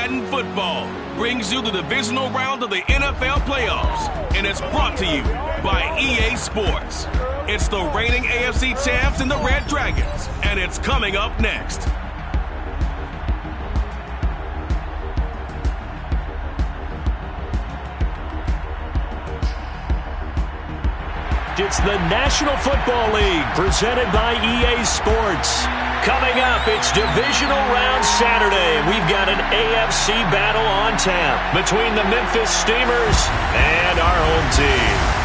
Madden Football brings you the divisional round of the NFL playoffs, and it's brought to you by EA Sports. It's the reigning AFC champs and the Red Dragons, and it's coming up next. It's the National Football League presented by EA Sports. Coming up, it's Divisional Round Saturday. We've got an AFC battle on tap between the Memphis Steamers and our home team.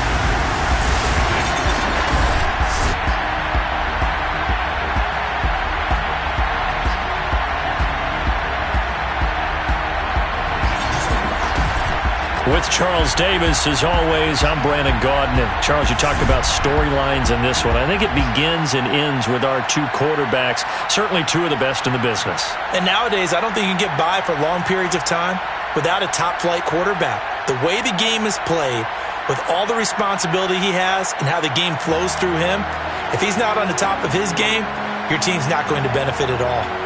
With Charles Davis, as always, I'm Brandon Gaudin. And Charles, you talked about storylines in this one. I think it begins and ends with our two quarterbacks, certainly two of the best in the business. And nowadays, I don't think you can get by for long periods of time without a top-flight quarterback. The way the game is played, with all the responsibility he has and how the game flows through him, if he's not on the top of his game, your team's not going to benefit at all.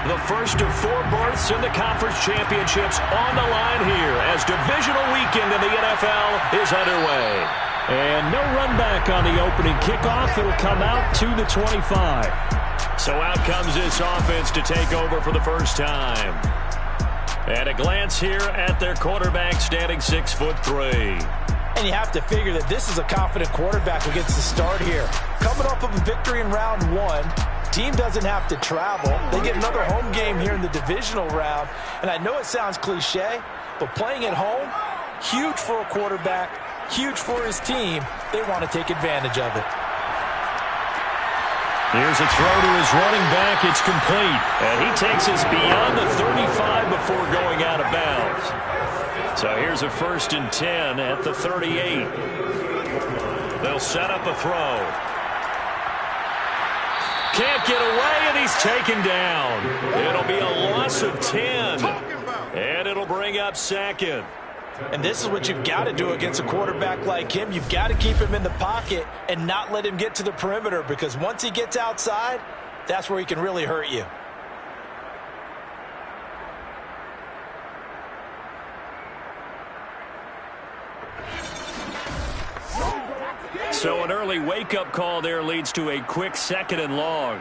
The first of four berths in the conference championships on the line here as divisional weekend in the NFL is underway. And no run back on the opening kickoff. It'll come out to the 25. So out comes this offense to take over for the first time. And a glance here at their quarterback standing 6'3". And you have to figure that this is a confident quarterback who gets the start here. Coming off of a victory in round one, team doesn't have to travel. They get another home game here in the divisional round. And I know it sounds cliche, but playing at home, huge for a quarterback, huge for his team. They want to take advantage of it. Here's a throw to his running back. It's complete. And he takes us beyond the 35 before going out of bounds. So here's a 1st and 10 at the 38. They'll set up a throw. Can't get away, and he's taken down. It'll be a loss of 10. And it'll bring up 2nd. And this is what you've got to do against a quarterback like him. You've got to keep him in the pocket and not let him get to the perimeter, because once he gets outside, that's where he can really hurt you. So an early wake-up call there leads to a quick 2nd and long.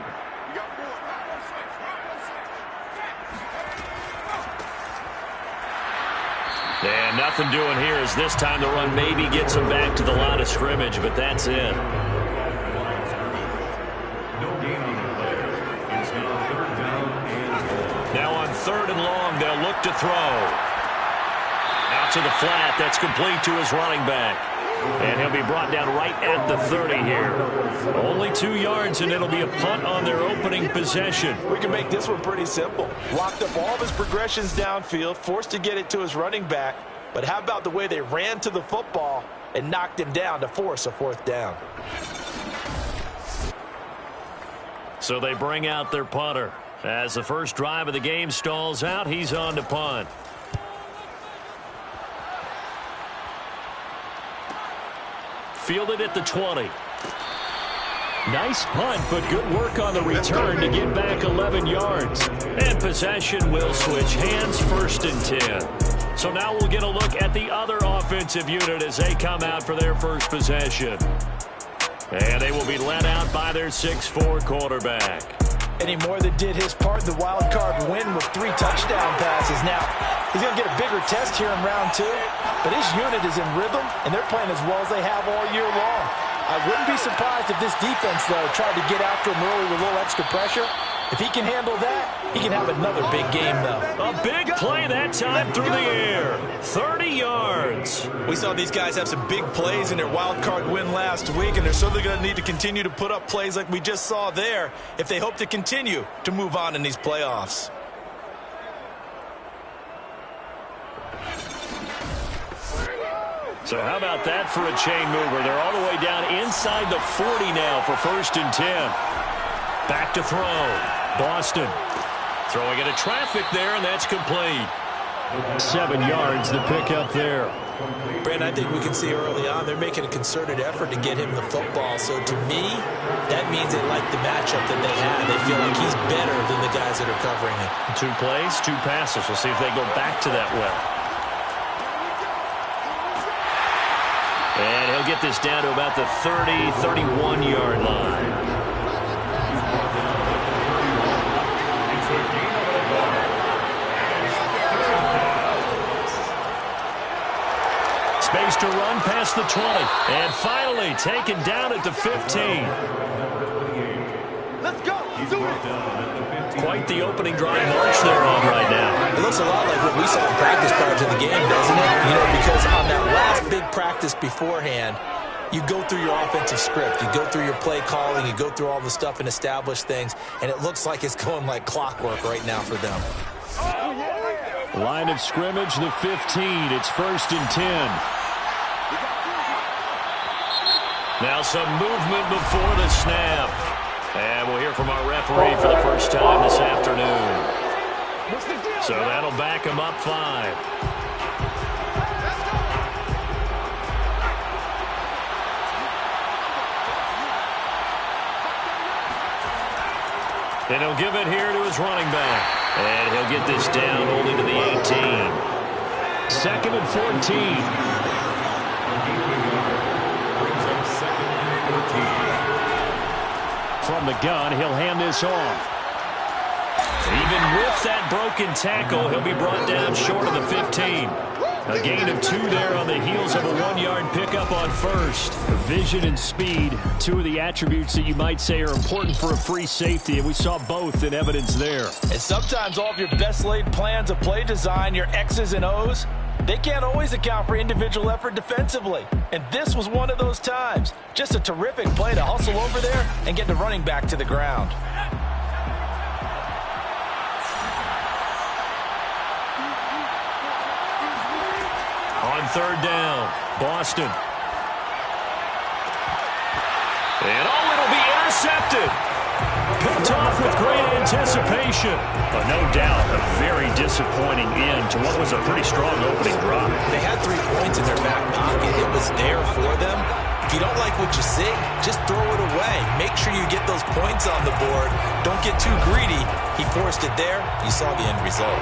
And nothing doing here as this time the run maybe gets him back to the line of scrimmage, but that's it. No gain on the play. It's now 3rd down and to throw. Out to the flat. That's complete to his running back. And he'll be brought down right at the 30 here. Only 2 yards, and it'll be a punt on their opening possession. We can make this one pretty simple. Locked up all of his progressions downfield, forced to get it to his running back. But how about the way they ran to the football and knocked him down to force a 4th down? So they bring out their punter. As the first drive of the game stalls out, he's on to punt. Fielded at the 20. Nice punt, but good work on the return to get back 11 yards. And possession will switch hands, 1st and 10. So now we'll get a look at the other offensive unit as they come out for their first possession. And they will be led out by their 6'4" quarterback. And he more than did his part in the wild card win with 3 touchdown passes. Now, he's going to get a bigger test here in round 2, but his unit is in rhythm, and they're playing as well as they have all year long. I wouldn't be surprised if this defense, though, tried to get after him early with a little extra pressure. If he can handle that, he can have another big game, though. A big play that time through the air. 30 yards. We saw these guys have some big plays in their wild card win last week, and they're certainly going to need to continue to put up plays like we just saw there if they hope to continue to move on in these playoffs. So how about that for a chain mover? They're all the way down inside the 40 now for 1st and 10. Back to throw. Boston throwing into traffic there, and that's complete. 7 yards, the pickup there. Brandon, I think we can see early on they're making a concerted effort to get him the football. So to me, that means they like the matchup that they have. They feel like he's better than the guys that are covering him. 2 plays, 2 passes. We'll see if they go back to that well. And he'll get this down to about the 30, 31-yard line. Space to run past the 20. And finally taken down at the 15. Let's go. Do it. Quite the opening drive march they're on right now. It looks a lot like what we saw in practice prior to the game, doesn't it? You know, because on that last big practice beforehand, you go through your offensive script. You go through your play calling. You go through all the stuff and establish things. And it looks like it's going like clockwork right now for them. Line of scrimmage, the 15. It's 1st and 10. Now some movement before the snap. And we'll hear from our referee for the first time this afternoon. So that'll back him up 5. And he'll give it here to his running back. And he'll get this down only to the 18. 2nd and 14. From the gun, he'll hand this off. Even with that broken tackle, he'll be brought down short of the 15. A gain of 2 there on the heels of a 1-yard pickup on first. Vision and speed, 2 of the attributes that you might say are important for a free safety, and we saw both in evidence there. And sometimes all of your best laid plans of play design, your X's and O's, they can't always account for individual effort defensively. And this was one of those times. Just a terrific play to hustle over there and get the running back to the ground. On 3rd down, Boston. And it'll be intercepted. Picked off with great anticipation. But no doubt a very disappointing end to what was a pretty strong opening drive. They had 3 points in their back pocket. It was there for them. If you don't like what you see, just throw it away. Make sure you get those points on the board. Don't get too greedy. He forced it there. You saw the end result.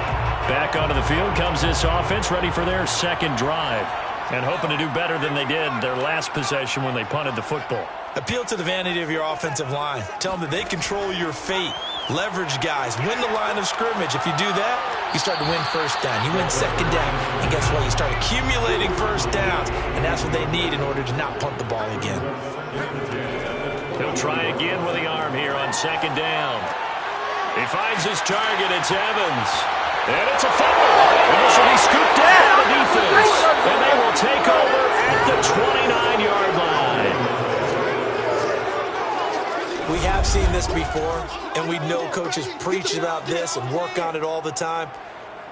Back onto the field comes this offense, ready for their 2nd drive. And hoping to do better than they did their last possession when they punted the football. Appeal to the vanity of your offensive line. Tell them that they control your fate. Leverage guys. Win the line of scrimmage. If you do that, you start to win 1st down. You win 2nd down. And guess what? You start accumulating 1st downs. And that's what they need in order to not punt the ball again. He'll try again with the arm here on 2nd down. He finds his target. It's Evans. And it's a fumble. And this will be scooped out by the defense. And they will take over at the 29-yard line. We have seen this before, and we know coaches preach about this and work on it all the time.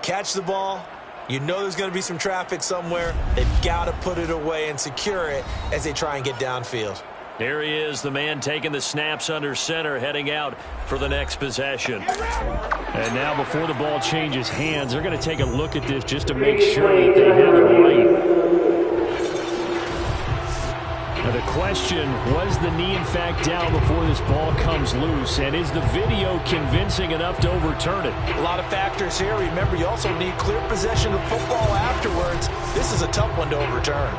Catch the ball. You know there's going to be some traffic somewhere. They've got to put it away and secure it as they try and get downfield. Here he is, the man taking the snaps under center, heading out for the next possession. And now before the ball changes hands, they're going to take a look at this just to make sure that they have it right. Now the question, was the knee in fact down before this ball comes loose? And is the video convincing enough to overturn it? A lot of factors here. Remember, you also need clear possession of football afterwards. This is a tough one to overturn.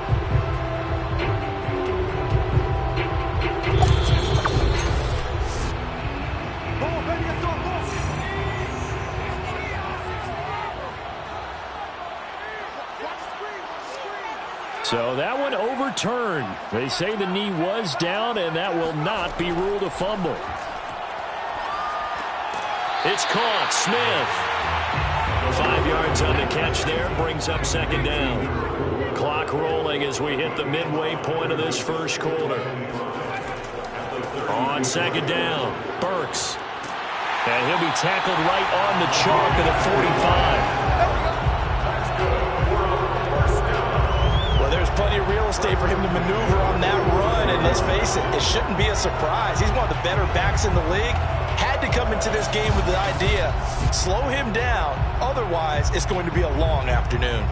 So that one overturned. They say the knee was down, and that will not be ruled a fumble. It's caught. Smith. 5 yards on the catch there. Brings up second down. Clock rolling as we hit the midway point of this first quarter. On second down, Burks. And he'll be tackled right on the chalk at the 45. There's plenty of real estate for him to maneuver on that run, and let's face it, it shouldn't be a surprise. He's one of the better backs in the league. Had to come into this game with the idea, slow him down, otherwise it's going to be a long afternoon.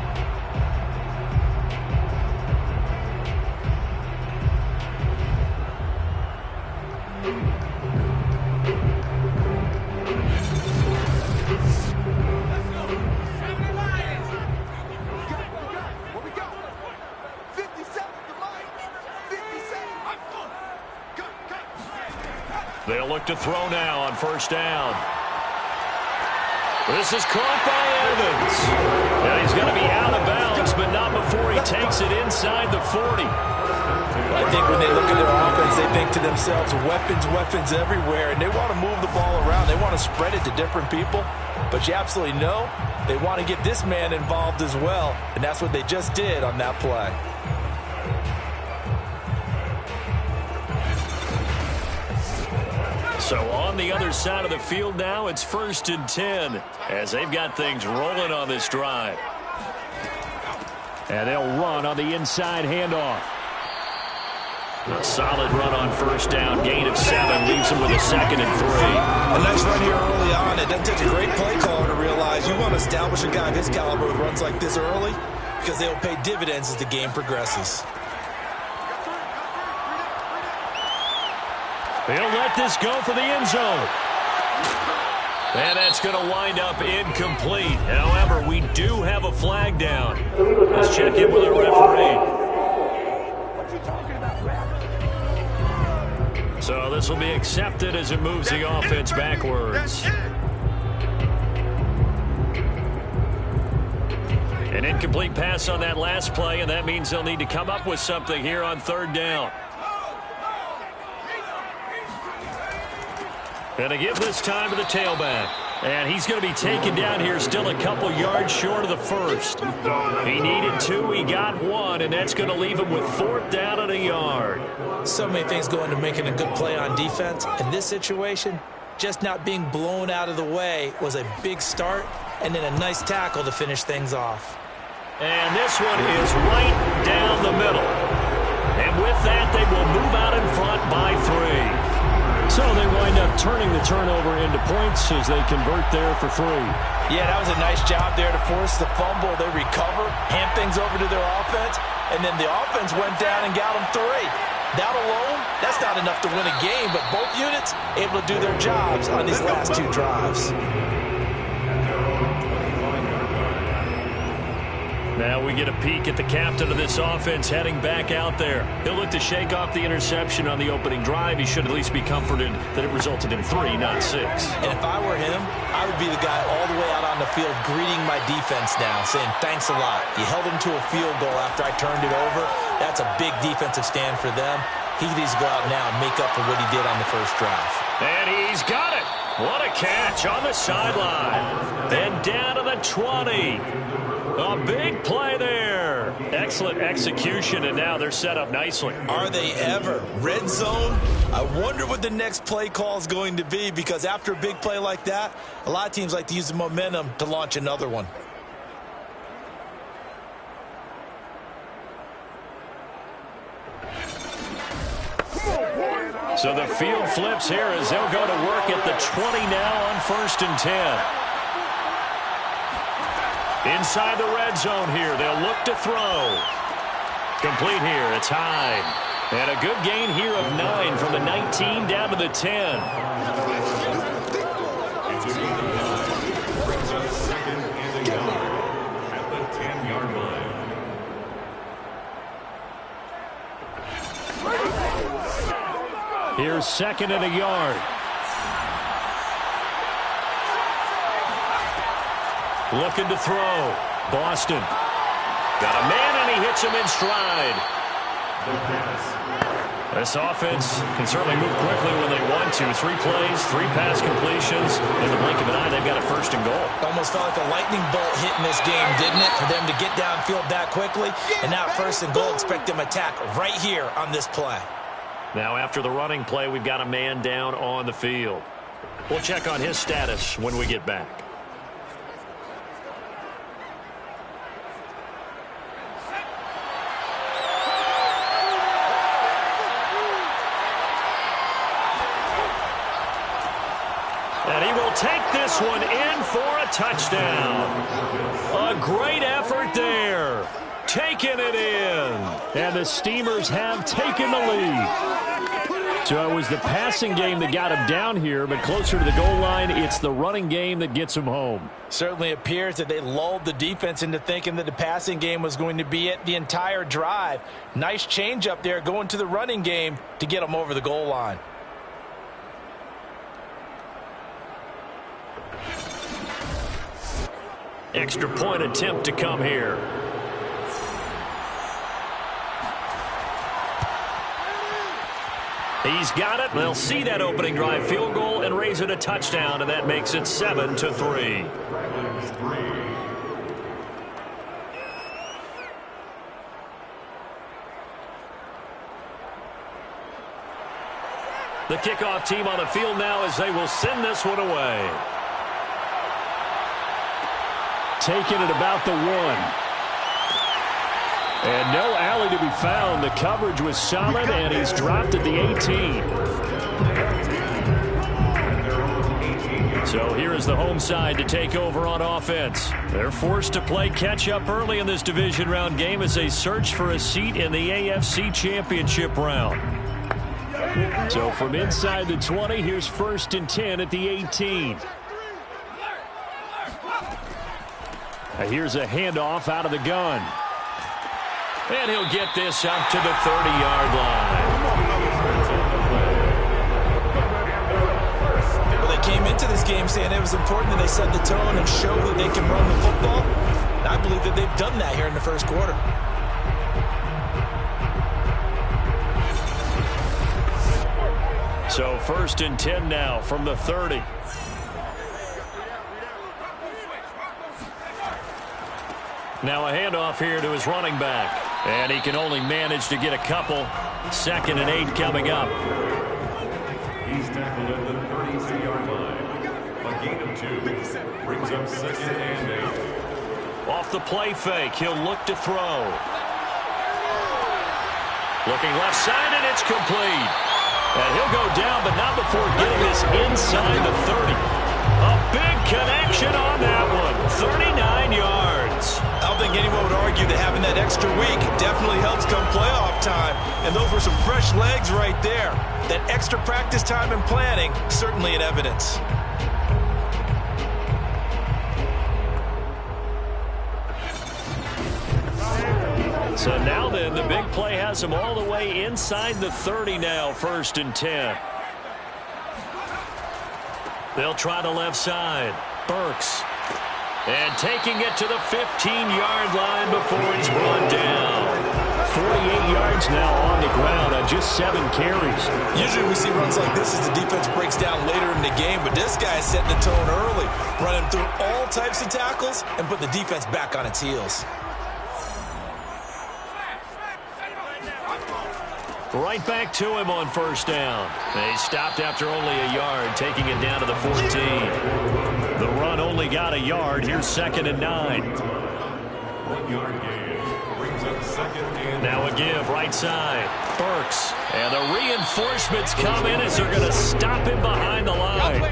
They'll look to throw now on first down. This is caught by Evans. Now he's going to be out of bounds, but not before he takes it inside the 40. I think when they look at their offense, they think to themselves, weapons everywhere, and they want to move the ball around. They want to spread it to different people, but you absolutely know they want to get this man involved as well, and that's what they just did on that play. So on the other side of the field now, it's 1st and 10 as they've got things rolling on this drive. And they'll run on the inside handoff. A solid run on first down, gain of 7, leaves them with a 2nd and 3. A nice run here early on. It doesn't take a great play caller to realize you want to establish a guy of his caliber who runs like this early because they will pay dividends as the game progresses. He'll let this go for the end zone. And that's going to wind up incomplete. However, we do have a flag down. Let's check in with our referee. So this will be accepted as it moves the offense backwards. An incomplete pass on that last play, and that means they'll need to come up with something here on third down. And to give this time to the tailback. And he's going to be taken down here still a couple yards short of the first. He needed 2, he got 1, and that's going to leave him with 4th down and a yard. So many things go into making a good play on defense. In this situation, just not being blown out of the way was a big start, and then a nice tackle to finish things off. And this one is right down the middle. And with that, they will move out in front by 3. So they wind up turning the turnover into points as they convert there for 3. Yeah, that was a nice job there to force the fumble. They recover, hand things over to their offense, and then the offense went down and got them 3. That alone, that's not enough to win a game, but both units able to do their jobs on these last 2 drives. Now we get a peek at the captain of this offense heading back out there. He'll look to shake off the interception on the opening drive. He should at least be comforted that it resulted in 3, not 6. And if I were him, I would be the guy all the way out on the field greeting my defense now, saying thanks a lot. You held him to a field goal after I turned it over. That's a big defensive stand for them. He needs to go out now and make up for what he did on the first drive. And he's got it. What a catch on the sideline. And down to the 20. A big play there. Excellent execution, and now they're set up nicely. Are they ever? Red zone? I wonder what the next play call is going to be, because after a big play like that, a lot of teams like to use the momentum to launch another one. So the field flips here as they'll go to work at the 20 now on 1st and 10. Inside the red zone here, they'll look to throw. Complete here, it's Hyde. And a good gain here of 9 from the 19 down to the 10. Brings up 2nd and 1 at the 10-yard line. Here's 2nd and a yard. Looking to throw. Boston. Got a man, and he hits him in stride. This offense can certainly move quickly when they want to. 3 plays, 3 pass completions. In the blink of an eye, they've got a 1st and goal. Almost felt like a lightning bolt hit in this game, didn't it? For them to get downfield that quickly. And now 1st and goal, expect them to attack right here on this play. Now after the running play, we've got a man down on the field. We'll check on his status when we get back. And he will take this one in for a touchdown. A great effort there. Taking it in. And the Steamers have taken the lead. So it was the passing game that got him down here, but closer to the goal line, it's the running game that gets him home. Certainly appears that they lulled the defense into thinking that the passing game was going to be it the entire drive. Nice change up there going to the running game to get them over the goal line. Extra point attempt to come here. He's got it. They'll see that opening drive field goal and raise it a touchdown, and that makes it 7-3. The kickoff team on the field now as they will send this one away. Taking it about the 1. And no alley to be found. The coverage was solid, and he's dropped at the 18. So here is the home side to take over on offense. They're forced to play catch-up early in this division round game as they search for a seat in the AFC Championship round. So from inside the 20, here's 1st and 10 at the 18. Here's a handoff out of the gun. And he'll get this up to the 30-yard line. Well, they came into this game saying it was important that they set the tone and show that they can run the football. And I believe that they've done that here in the 1st quarter. So 1st and 10 now from the 30. Now a handoff here to his running back. And he can only manage to get a couple. 2nd and 8 coming up. He's tackled at the 32-yard line. A gain of 2. Brings up 2nd and 8. Off the play fake, he'll look to throw. Looking left side, and it's complete. And he'll go down, but not before getting this inside the 30. A big connection on that one. 39 yards. I don't think anyone would argue that having that extra week definitely helps come playoff time. And those were some fresh legs right there. That extra practice time and planning, certainly in evidence. So now then, the big play has him all the way inside the 30 now, 1st and 10. They'll try the left side. Burks. And taking it to the 15-yard line before he's brought down. 48 yards now on the ground on just 7 carries. Usually we see runs like this as the defense breaks down later in the game, but this guy is setting the tone early, running through all types of tackles and put the defense back on its heels. Right back to him on first down. They stopped after only a yard, taking it down to the 14. The run only got a yard. Here's 2nd and 9. 1 yard gain. Brings up 2nd and Now a give right side. Burks. And the reinforcements come in as they're going to stop him behind the line.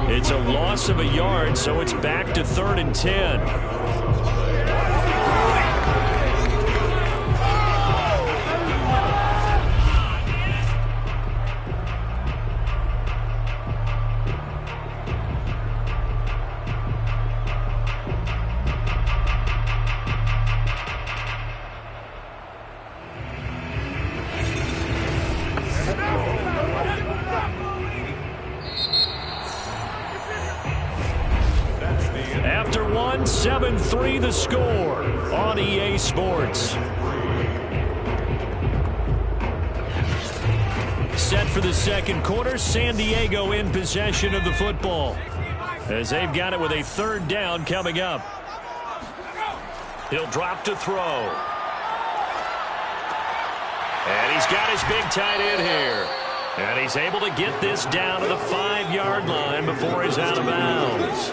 It's a loss of a yard, so it's back to 3rd and 10. After 7-3 the score on EA Sports. Set for the second quarter, San Diego in possession of the football as they've got it with a 3rd down coming up. He'll drop to throw. And he's got his big tight end here. And he's able to get this down to the 5-yard line before he's out of bounds.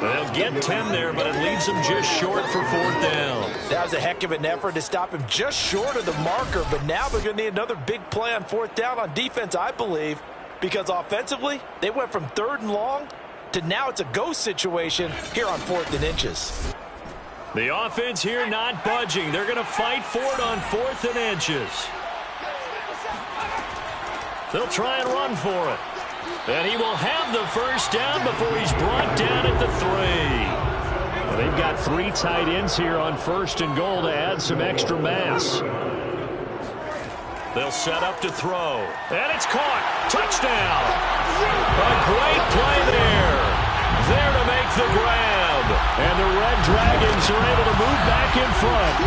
They'll get 10 there, but it leaves them just short for 4th down. That was a heck of an effort to stop him just short of the marker, but now they're going to need another big play on 4th down on defense, I believe, because offensively, they went from 3rd and long to now it's a go situation here on 4th and inches. The offense here not budging. They're going to fight for it on 4th and inches. They'll try and run for it. And he will have the 1st down before he's brought down at the 3. Well, they've got 3 tight ends here on 1st and goal to add some extra mass. They'll set up to throw. And it's caught. Touchdown. A great play there. There to make the grab. And the Red Dragons are able to move back in front.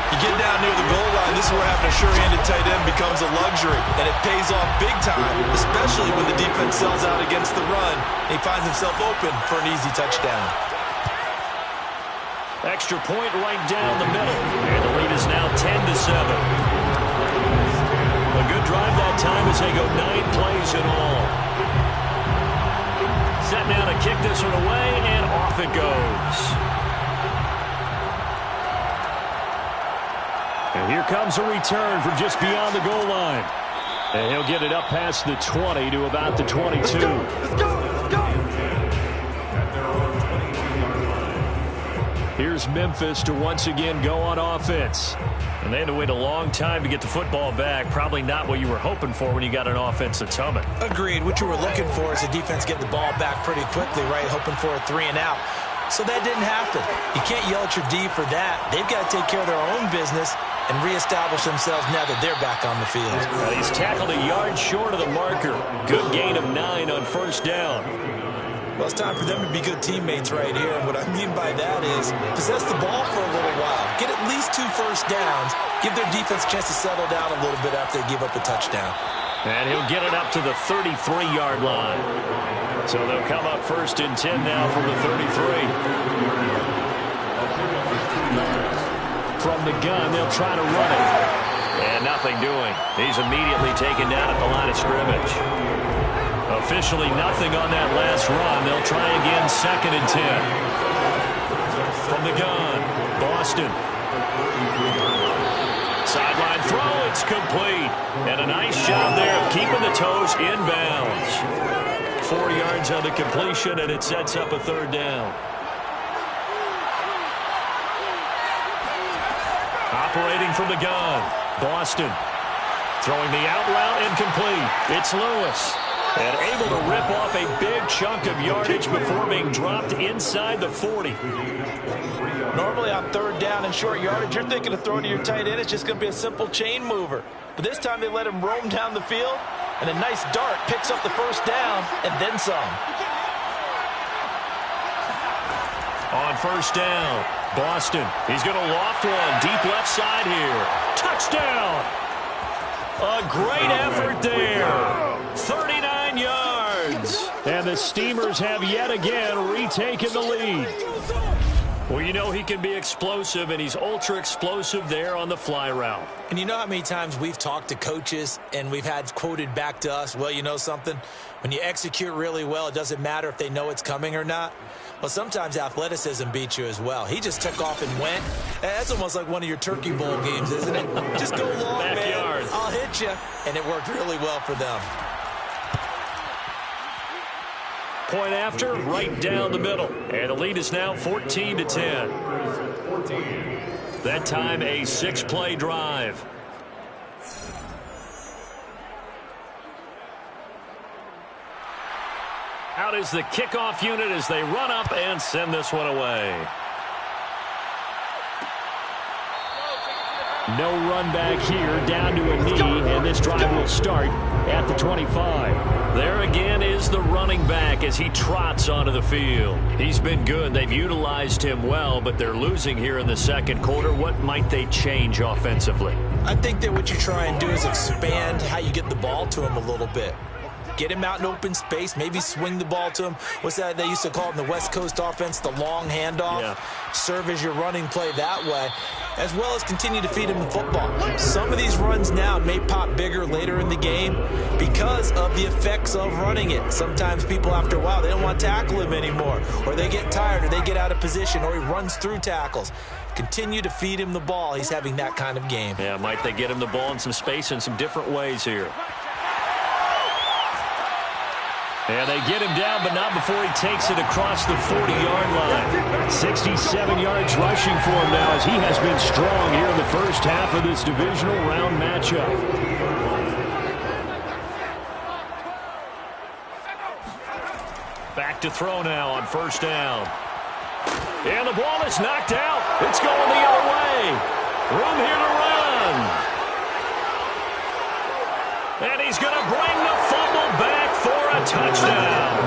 You get down near the goal line, this is where having a sure-handed tight end becomes a luxury, and it pays off big time, especially when the defense sells out against the run. He finds himself open for an easy touchdown. Extra point right down the middle, and the lead is now 10-7. A good drive that time as they go 9 plays in all. Set now to kick this one away, and off it goes. And here comes a return from just beyond the goal line. And he'll get it up past the 20 to about the 22. Let's go! Here's Memphis to once again go on offense. And they had to wait a long time to get the football back. Probably not what you were hoping for when you got an offense that's humming. Agreed. What you were looking for is the defense get the ball back pretty quickly, right? Hoping for a 3 and out. So that didn't happen. You can't yell at your D for that. They've got to take care of their own business and reestablish themselves now that they're back on the field. Well, he's tackled a yard short of the marker. Good gain of 9 on 1st down. Well, it's time for them to be good teammates right here. And what I mean by that is possess the ball for a little while. Get at least 2 first downs. Give their defense a chance to settle down a little bit after they give up a touchdown. And he'll get it up to the 33-yard line. So they'll come up 1st and 10 now from the 33. From the gun, they'll try to run it. And nothing doing. He's immediately taken down at the line of scrimmage. Officially nothing on that last run. They'll try again 2nd and 10. From the gun, Boston. Sideline throw, it's complete. And a nice job there of keeping the toes inbounds. 4 yards on the completion, and it sets up a 3rd down. Operating from the gun, Boston. Throwing the out route incomplete. It's Lewis. And able to rip off a big chunk of yardage before being dropped inside the 40. Normally on 3rd down and short yardage, you're thinking of throwing to your tight end. It's just going to be a simple chain mover. But this time they let him roam down the field, and a nice dart picks up the 1st down and then some. On 1st down, Boston. He's going to loft one deep left side here. touchdown. A great effort there. 39 yards. And the Steamers have yet again retaken the lead. Well, you know he can be explosive, and he's ultra-explosive there on the fly route. And you know how many times we've talked to coaches and we've had quoted back to us, well, you know something? When you execute really well, it doesn't matter if they know it's coming or not. Well, sometimes athleticism beats you as well. He just took off and went. That's almost like one of your Turkey Bowl games, isn't it? Just go long, Backyard. man. I'll hit you. And it worked really well for them. Point after, right down the middle. And the lead is now 14-10. That time, a 6-play drive. Out is the kickoff unit as they run up and send this one away. No run back here, down to a knee, and this drive will start at the 25. There again is the running back as he trots onto the field. He's been good. They've utilized him well, but they're losing here in the second quarter. What might they change offensively? I think that what you try and do is expand how you get the ball to him a little bit. Get him out in open space, maybe swing the ball to him. What's that they used to call it in the West Coast offense, the long handoff? Yeah. Serve as your running play that way, as well as continue to feed him the football. Some of these runs now may pop bigger later in the game because of the effects of running it. Sometimes people, after a while, they don't want to tackle him anymore, or they get tired, or they get out of position, or he runs through tackles. Continue to feed him the ball. He's having that kind of game. Yeah, might they get him the ball in some space in some different ways here. And they get him down, but not before he takes it across the 40-yard line. 67 yards rushing for him now as he has been strong here in the first half of this divisional round matchup. Back to throw now on first down. And the ball is knocked out. It's going the other way. Room here to run. And he's going to bring the fumble back for a touchdown.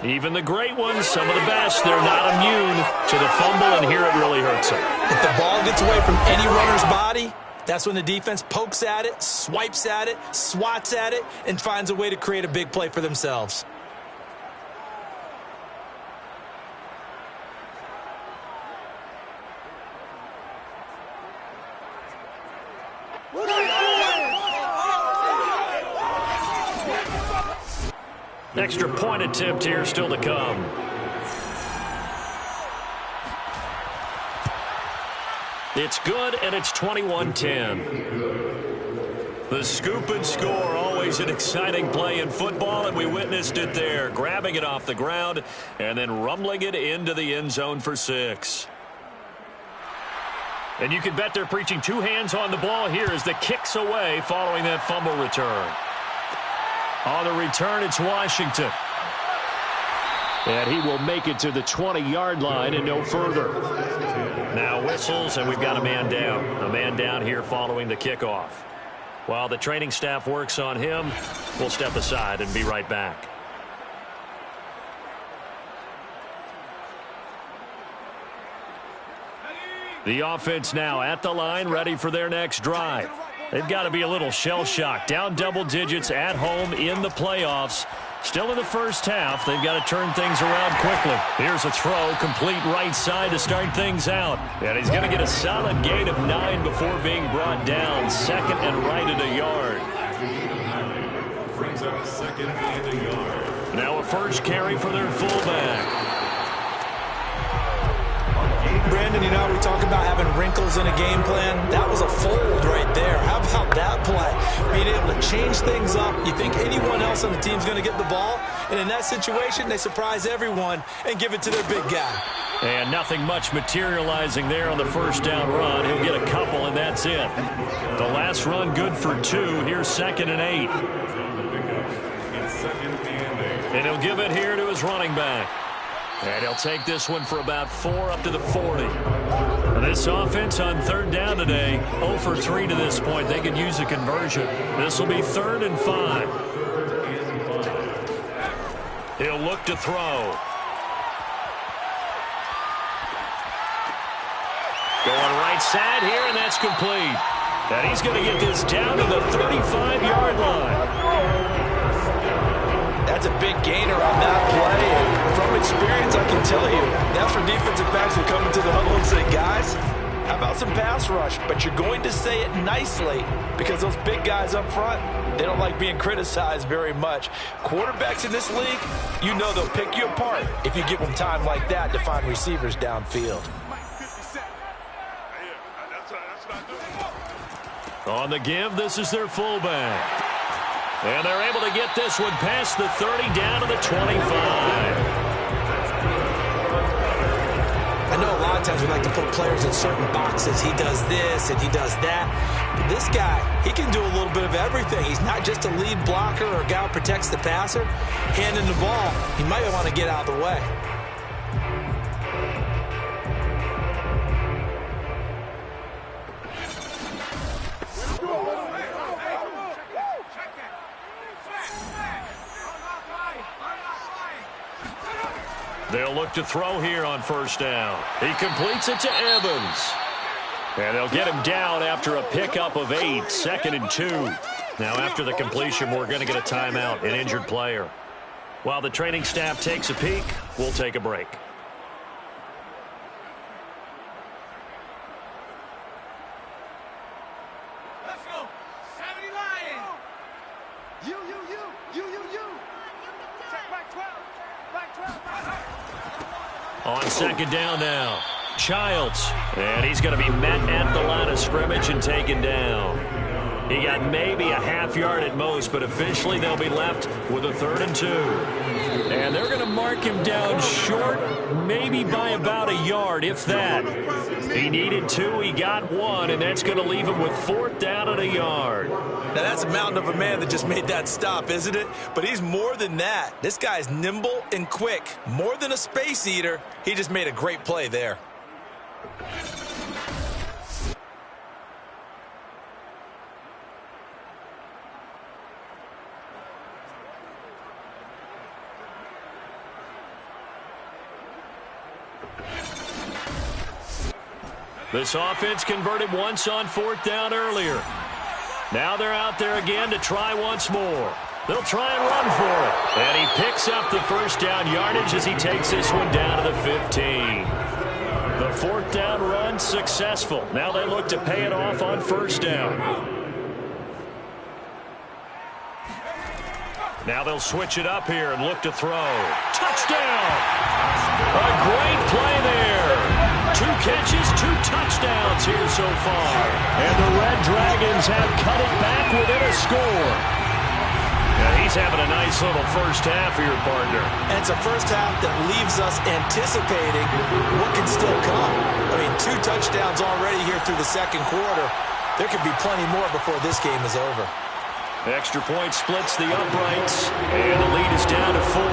Even the great ones, some of the best, they're not immune to the fumble, and here it really hurts them. If the ball gets away from any runner's body, that's when the defense pokes at it, swipes at it, swats at it, and finds a way to create a big play for themselves. Extra point attempt here still to come. It's good, and it's 21-10. The scoop and score, always an exciting play in football, and we witnessed it there. Grabbing it off the ground and then rumbling it into the end zone for 6. And you can bet they're preaching two hands on the ball here as the kick's away following that fumble return. On the return, it's Washington. And he will make it to the 20-yard line and no further. Now whistles, and we've got a man down. A man down here following the kickoff. While the training staff works on him, we'll step aside and be right back. The offense now at the line, ready for their next drive. They've got to be a little shell-shocked. Down double digits at home in the playoffs. Still in the first half. They've got to turn things around quickly. Here's a throw, complete right side to start things out. And he's going to get a solid gain of 9 before being brought down. Second and right at a yard. Brings up second and a yard. Now a first carry for their fullback. Brandon, you know, we talk about having wrinkles in a game plan. That was a fold right there. How about that play? Being able to change things up. You think anyone else on the team's going to get the ball? And in that situation, they surprise everyone and give it to their big guy. And nothing much materializing there on the first down run. He'll get a couple, and that's it. The last run good for 2. Here's 2nd and 8. And he'll give it here to his running back. And he'll take this one for about 4 up to the 40. This offense on third down today, 0 for 3 to this point. They could use a conversion. This will be 3rd and 5. He'll look to throw. Going right inside here, and that's complete. And he's going to get this down to the 35-yard line. That's a big gainer on that play. And from experience, I can tell you, that's where defensive backs will come into the huddle and say, guys, how about some pass rush? But you're going to say it nicely because those big guys up front, they don't like being criticized very much. Quarterbacks in this league, you know they'll pick you apart if you give them time like that to find receivers downfield. On the give, this is their fullback. And they're able to get this one past the 30 down to the 25. I know a lot of times we like to put players in certain boxes. He does this and he does that. But this guy, he can do a little bit of everything. He's not just a lead blocker or a guy who protects the passer. Handing the ball, he might want to get out of the way. They'll look to throw here on first down. He completes it to Evans. And they'll get him down after a pickup of 8, 2nd and 2. Now after the completion, we're going to get a timeout, an injured player. While the training staff takes a peek, we'll take a break. Let's go. 70 Lions. You. Check back 12. Back 12. On second down now, Childs. And he's going to be met at the line of scrimmage and taken down. He got maybe a half yard at most, but officially they'll be left with a 3rd and 2. And they're going to mark him down short, maybe by about a yard, if that. He needed 2, he got 1, and that's going to leave him with 4th down and a yard. Now, that's a mountain of a man that just made that stop, isn't it? But he's more than that. This guy's nimble and quick. More than a space eater, he just made a great play there. This offense converted once on 4th down earlier. Now they're out there again to try once more. They'll try and run for it. And he picks up the first down yardage as he takes this one down to the 15. The 4th down run successful. Now they look to pay it off on first down. Now they'll switch it up here and look to throw. Touchdown! A great play there. 2 catches, 2 touchdowns here so far. And the Red Dragons have cut it back within a score. Yeah, he's having a nice little first half here, partner. And it's a first half that leaves us anticipating what can still come. I mean, 2 touchdowns already here through the second quarter. There could be plenty more before this game is over. Extra point splits the uprights, and the lead is down to 4.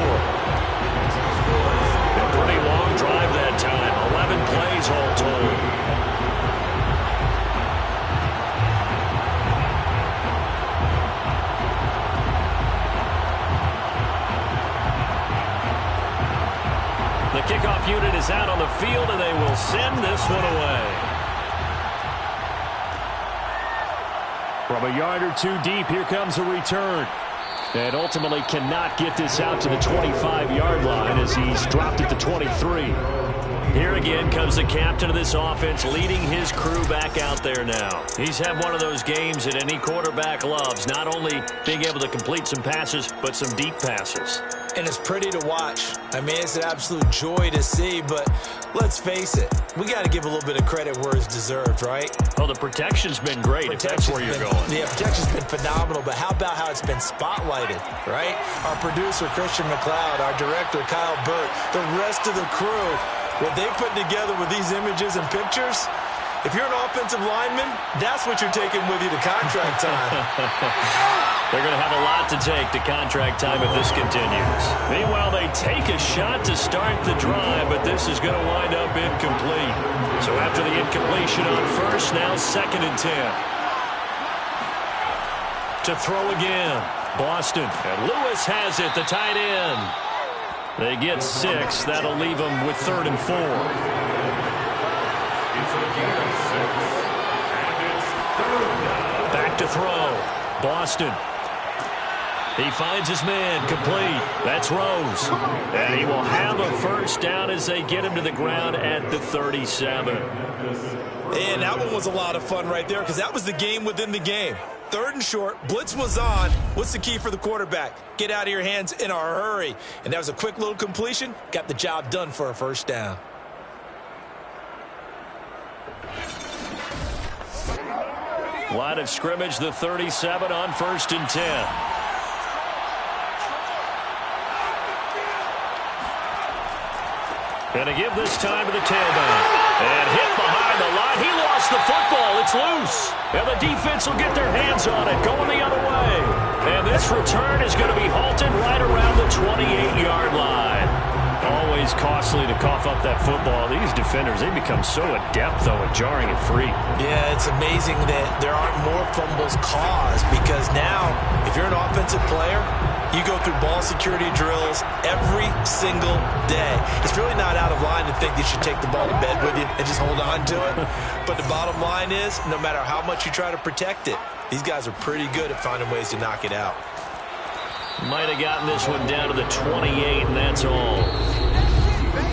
A pretty long drive that time, 11 plays all told. The kickoff unit is out on the field, and they will send this one away. From a yard or 2 deep, here comes a return. And ultimately cannot get this out to the 25-yard line as he's dropped at the 23. Here again comes the captain of this offense leading his crew back out there now. He's had one of those games that any quarterback loves, not only being able to complete some passes, but some deep passes. And it's pretty to watch. I mean, it's an absolute joy to see, but let's face it, we got to give a little bit of credit where it's deserved, right? Oh, the protection's been great, if that's where you're going. Yeah, protection's been phenomenal, but how about how it's been spotlighted, right? Our producer, Christian McLeod, our director, Kyle Burt, the rest of the crew, what they put together with these images and pictures, if you're an offensive lineman, that's what you're taking with you to contract time. They're going to have a lot to take to contract time if this continues. Meanwhile, they take a shot to start the drive, but this is going to wind up incomplete. So after the incompletion on first, now 2nd and 10. To throw again, Boston. And Lewis has it, the tight end. They get 6. That'll leave them with 3rd and 4. It's a gain of 6. throw. Boston. He finds his man, complete. That's Rose. And he will have a first down as they get him to the ground at the 37. And that one was a lot of fun right there because that was the game within the game. 3rd and short, blitz was on. What's the key for the quarterback? Get out of your hands in a hurry. And that was a quick little completion. Got the job done for a first down. Line of scrimmage, the 37 on 1st and 10. Going to give this time to the tailback. And hit behind the line. He lost the football. It's loose. And the defense will get their hands on it, going the other way. And this return is going to be halted right around the 28-yard line. Always costly to cough up that football. These defenders, they become so adept, though, at jarring it free. Yeah, it's amazing that there aren't more fumbles caused because now, if you're an offensive player, you go through ball security drills every single day. It's really not out of line to think that you should take the ball to bed with you and just hold on to it. But the bottom line is, no matter how much you try to protect it, these guys are pretty good at finding ways to knock it out. Might have gotten this one down to the 28, and that's all.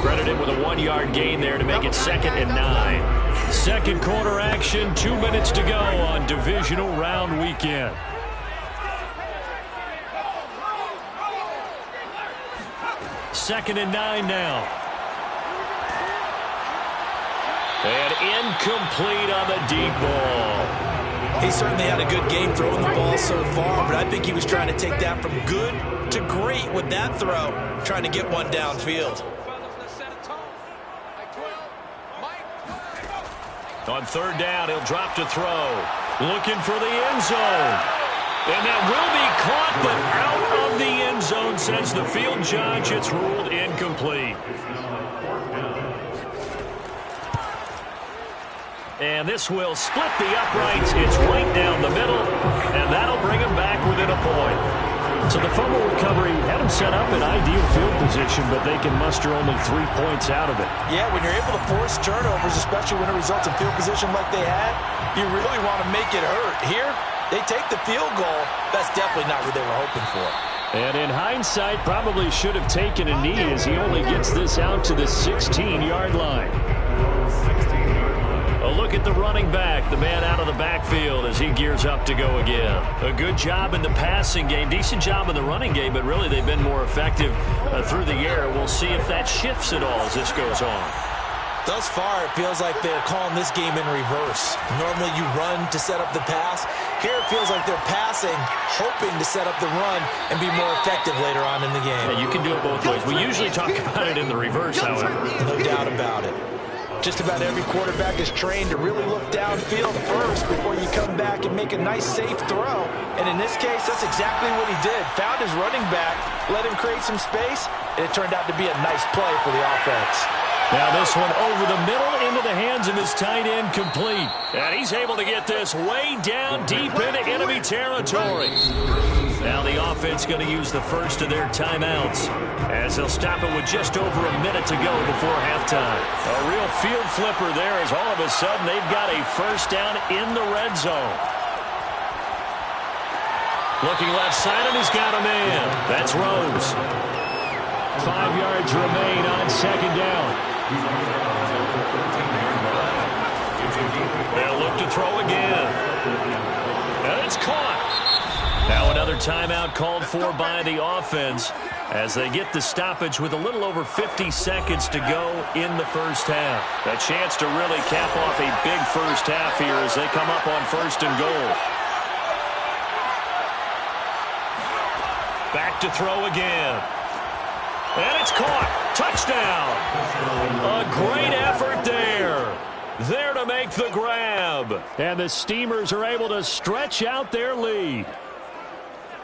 Credited with a 1-yard gain there to make it 2nd and 9. Second quarter action, 2 minutes to go on divisional round weekend. Second and 9 now. And incomplete on the deep ball. He certainly had a good game throwing the ball so far, but I think he was trying to take that from good to great with that throw, trying to get one downfield. On 3rd down, he'll drop to throw. Looking for the end zone. And that will be caught, but out of the end zone, says the field judge. It's ruled incomplete. And this will split the uprights. It's right down the middle, and that'll bring him back within a point. So the fumble recovery had him set up in ideal field position, but they can muster only 3 points out of it. Yeah, when you're able to force turnovers, especially when it results in field position like they had, you really want to make it hurt. Here, they take the field goal. That's definitely not what they were hoping for. And in hindsight, probably should have taken a knee as he only gets this out to the 16-yard line. A look at the running back, the man out of the backfield as he gears up to go again. A good job in the passing game, decent job in the running game, but really they've been more effective through the air. We'll see if that shifts at all as this goes on. Thus far, it feels like they're calling this game in reverse. Normally you run to set up the pass. Here it feels like they're passing, hoping to set up the run and be more effective later on in the game. Yeah, you can do it both ways. We usually talk about it in the reverse, however. No doubt about it. Just about every quarterback is trained to really look downfield first before you come back and make a nice, safe throw. And in this case, that's exactly what he did. Found his running back, let him create some space, and it turned out to be a nice play for the offense. Now this one over the middle into the hands of his tight end, complete. And he's able to get this way down deep into enemy territory. Now the offense going to use the first of their timeouts as they'll stop it with just over a minute to go before halftime. A real field flipper there as all of a sudden they've got a first down in the red zone. Looking left side, and he's got a man. That's Rose. 5 yards remain on 2nd down. They'll look to throw again. And it's caught. Now another timeout called for by the offense as they get the stoppage with a little over 50 seconds to go in the first half. A chance to really cap off a big first half here as they come up on 1st and goal. Back to throw again. And it's caught. Touchdown. A great effort there. There to make the grab. And the Steamers are able to stretch out their lead.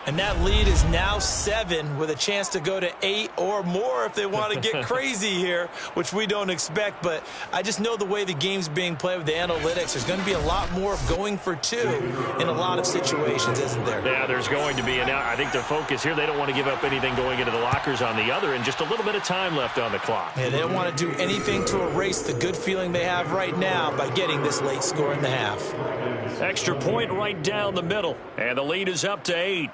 And that lead is now 7 with a chance to go to 8 or more if they want to get crazy here, which we don't expect. But I just know the way the game's being played with the analytics, there's going to be a lot more of going for 2 in a lot of situations, isn't there? Yeah, there's going to be. And now I think their focus here, they don't want to give up anything going into the lockers on the other, and just a little bit of time left on the clock. Yeah, they don't want to do anything to erase the good feeling they have right now by getting this late score in the half. Extra point right down the middle, and the lead is up to 8.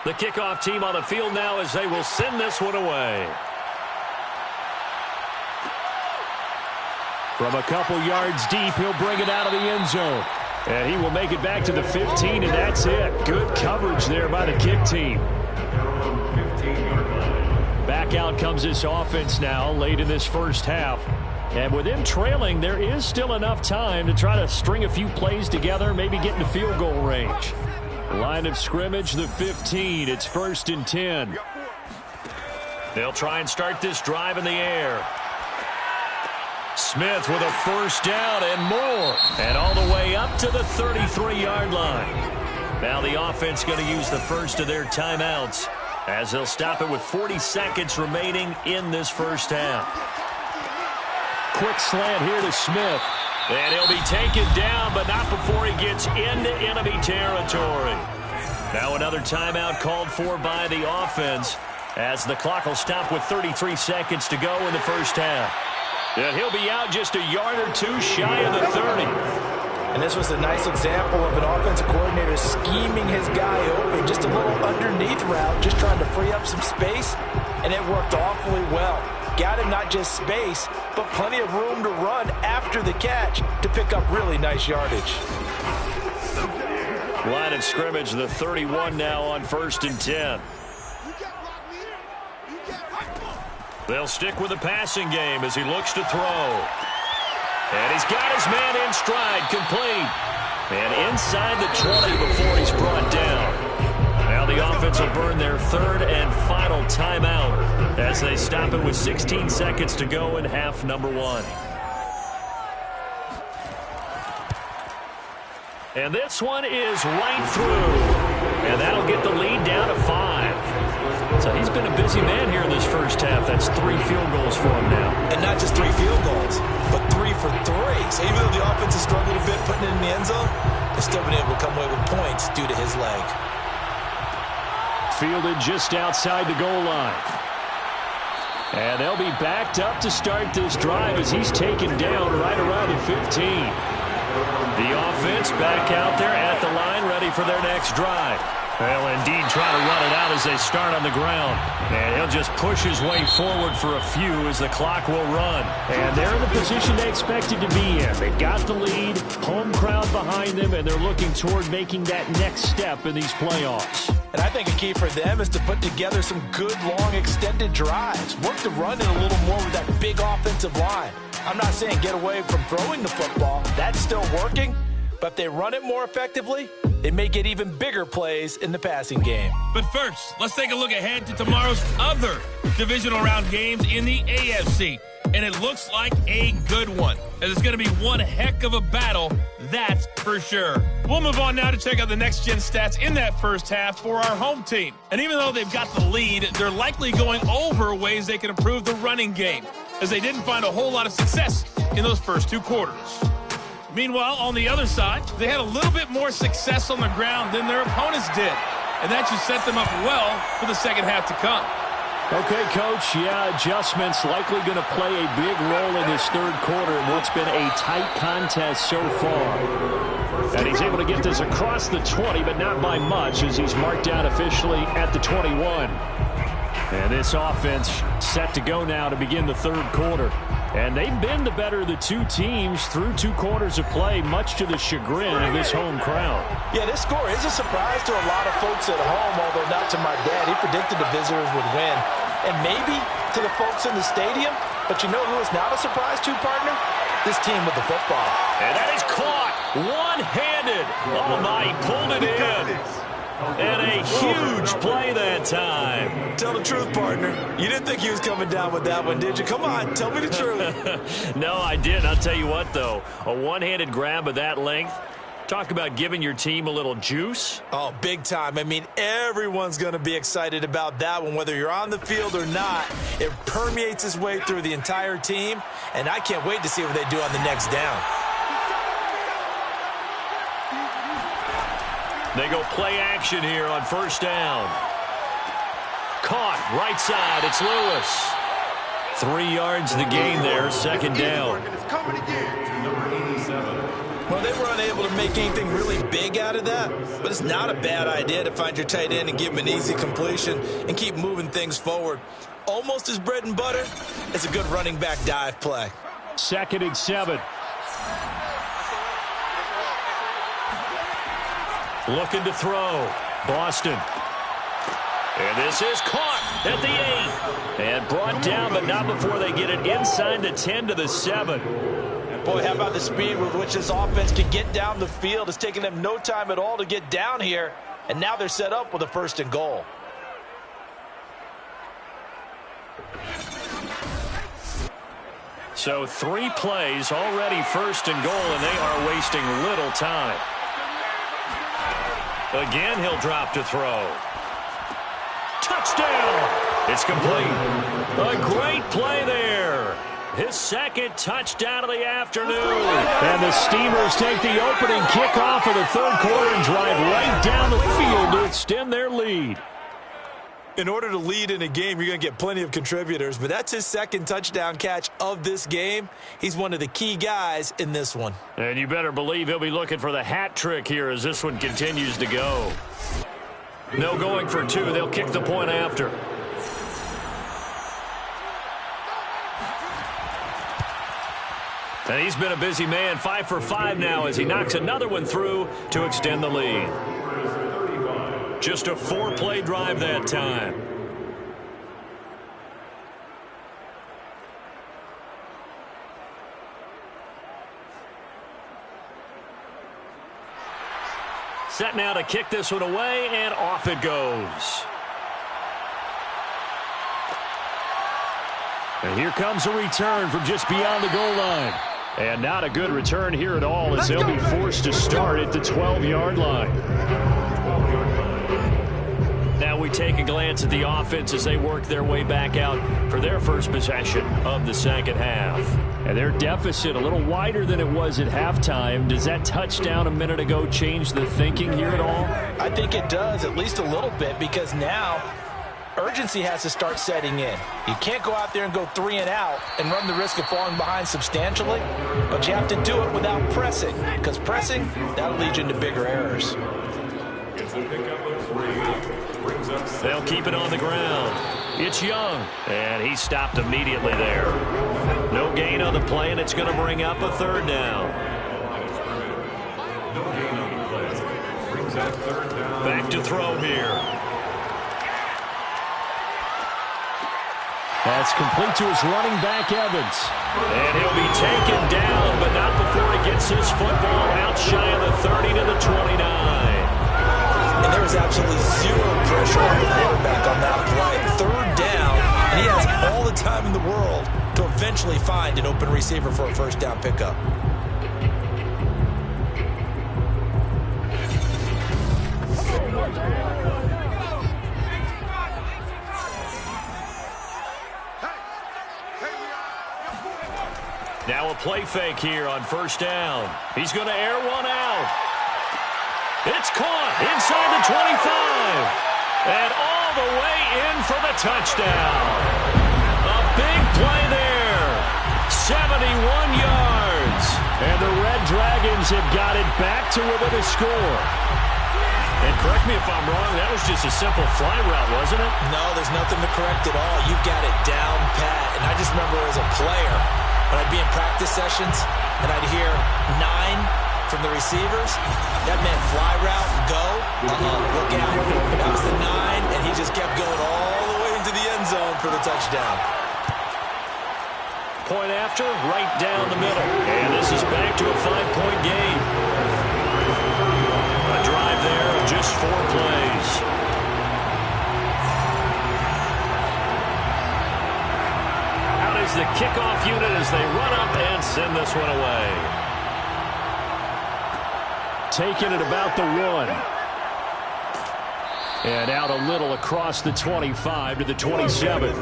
The kickoff team on the field now as they will send this one away. From a couple yards deep, he'll bring it out of the end zone. And he will make it back to the 15, and that's it. Good coverage there by the kick team. Back out comes this offense now late in this first half. And with them trailing, there is still enough time to try to string a few plays together, maybe get into field goal range. Line of scrimmage, the 15. It's 1st and 10. They'll try and start this drive in the air. Smith with a first down and more. And all the way up to the 33-yard line. Now the offense going to use the first of their timeouts as they'll stop it with 40 seconds remaining in this first half. Quick slant here to Smith. And he'll be taken down, but not before he gets into enemy territory. Now another timeout called for by the offense as the clock will stop with 33 seconds to go in the first half. And he'll be out just a yard or 2 shy of the 30. And this was a nice example of an offensive coordinator scheming his guy open. Just a little underneath route, just trying to free up some space, and it worked awfully well. Got him not just space, but plenty of room to run after the catch to pick up really nice yardage. Line of scrimmage, the 31 now on 1st and 10. They'll stick with the passing game as he looks to throw. And he's got his man in stride, complete. And inside the 20 before he's brought down. Now the offense will burn their 3rd and final timeout as they stop it with 16 seconds to go in half number 1. And this one is right through. And that'll get the lead down to 5. So he's been a busy man here in this first half. That's 3 field goals for him now. And not just 3 field goals, but 3 for 3. So even though the offense has struggled a bit putting it in the end zone, they've still been able to come away with points due to his leg. Fielded just outside the goal line. And they'll be backed up to start this drive as he's taken down right around the 15. The offense back out there at the line, ready for their next drive. They'll indeed try to run it out as they start on the ground. And he'll just push his way forward for a few as the clock will run. And they're in the position they expected to be in. They've got the lead, home crowd behind them, and they're looking toward making that next step in these playoffs. And I think a key for them is to put together some good, long, extended drives. Work the run in a little more with that big offensive line. I'm not saying get away from throwing the football. That's still working. But if they run it more effectively, they may get even bigger plays in the passing game. But first, let's take a look ahead to tomorrow's other divisional round games in the AFC. And it looks like a good one, as it's going to be one heck of a battle, that's for sure. We'll move on now to check out the next-gen stats in that first half for our home team. And even though they've got the lead, they're likely going over ways they can improve the running game, as they didn't find a whole lot of success in those first 2 quarters. Meanwhile, on the other side, they had a little bit more success on the ground than their opponents did, and that should set them up well for the second half to come. Okay, Coach, yeah, adjustments likely going to play a big role in this 3rd quarter in what's been a tight contest so far. And he's able to get this across the 20, but not by much, as he's marked down officially at the 21. And this offense set to go now to begin the 3rd quarter. And they've been the better of the 2 teams through 2 quarters of play, much to the chagrin of this home crowd. Yeah, this score is a surprise to a lot of folks at home, although not to my dad. He predicted the visitors would win. And maybe to the folks in the stadium, but you know who is not a surprise to, partner? This team with the football. And that is caught one-handed. Oh, my, he pulled it in. And a huge play that time. Tell the truth, partner. You didn't think he was coming down with that one, did you? Come on, tell me the truth. No, I didn't. I'll tell you what, though. A one-handed grab of that length Talk about giving your team a little juice. Oh, big time. I mean, everyone's going to be excited about that one, whether you're on the field or not. It permeates its way through the entire team, and I can't wait to see what they do on the next down. They go play action here on first down. Caught, right side, it's Lewis. 3 yards the gain there, second down. Number 87. Well, they were unable to make anything really big out of that, but it's not a bad idea to find your tight end and give him an easy completion and keep moving things forward. Almost as bread and butter as a good running back dive play. 2nd and 7. Looking to throw. Boston. And this is caught at the 8. And brought down, but not before they get it inside the 10 to the 7. Boy, how about the speed with which this offense can get down the field? It's taken them no time at all to get down here, and now they're set up with a 1st and goal. So 3 plays, already 1st and goal, and they are wasting little time. Again, he'll drop to throw. Touchdown! It's complete. A great play there. His 2nd touchdown of the afternoon. And the Steamers take the opening kickoff of the 3rd quarter and drive right down the field to extend their lead. In order to lead in a game, you're going to get plenty of contributors, but that's his 2nd touchdown catch of this game. He's one of the key guys in this one. And you better believe he'll be looking for the hat trick here as this one continues to go. No going for 2. They'll kick the point after. And he's been a busy man, 5 for 5 now as he knocks another one through to extend the lead. Just a 4-play drive that time. Set now to kick this one away, and off it goes. And here comes a return from just beyond the goal line. And not a good return here at all as they'll be forced to start at the 12-yard line. Now we take a glance at the offense as they work their way back out for their first possession of the second half. And their deficit a little wider than it was at halftime. Does that touchdown a minute ago change the thinking here at all? I think it does, at least a little bit, because now urgency has to start setting in. You can't go out there and go 3 and out and run the risk of falling behind substantially, but you have to do it without pressing, because pressing, that'll lead you into bigger errors. It's a pickup of 3. They'll keep it on the ground. It's Young, and he stopped immediately there. No gain on the play, and it's going to bring up a 3rd down. No gain on the play. Brings up 3rd down. Back to throw here. That's complete to his running back, Evans. And he'll be taken down, but not before he gets his football out shy of the 30 to the 29. And there was absolutely zero pressure on the quarterback on that play. 3rd down, and he has all the time in the world to eventually find an open receiver for a 1st down pickup. Now a play fake here on 1st down. He's going to air one out. It's caught inside the 25. And all the way in for the touchdown. A big play there. 71 yards. And the Red Dragons have got it back to within a score. And correct me if I'm wrong, that was just a simple fly route, wasn't it? No, there's nothing to correct at all. You've got it down pat. And I just remember as a player, when I'd be in practice sessions and I'd hear 9 from the receivers, that meant fly route, go, look out. That was the 9, and he just kept going all the way into the end zone for the touchdown. Point after, right down the middle. And this is back to a 5-point game. A drive there of just 4 plays. Out is the kickoff unit as they run up and send this one away. taken at about the 1. And out a little across the 25 to the 27.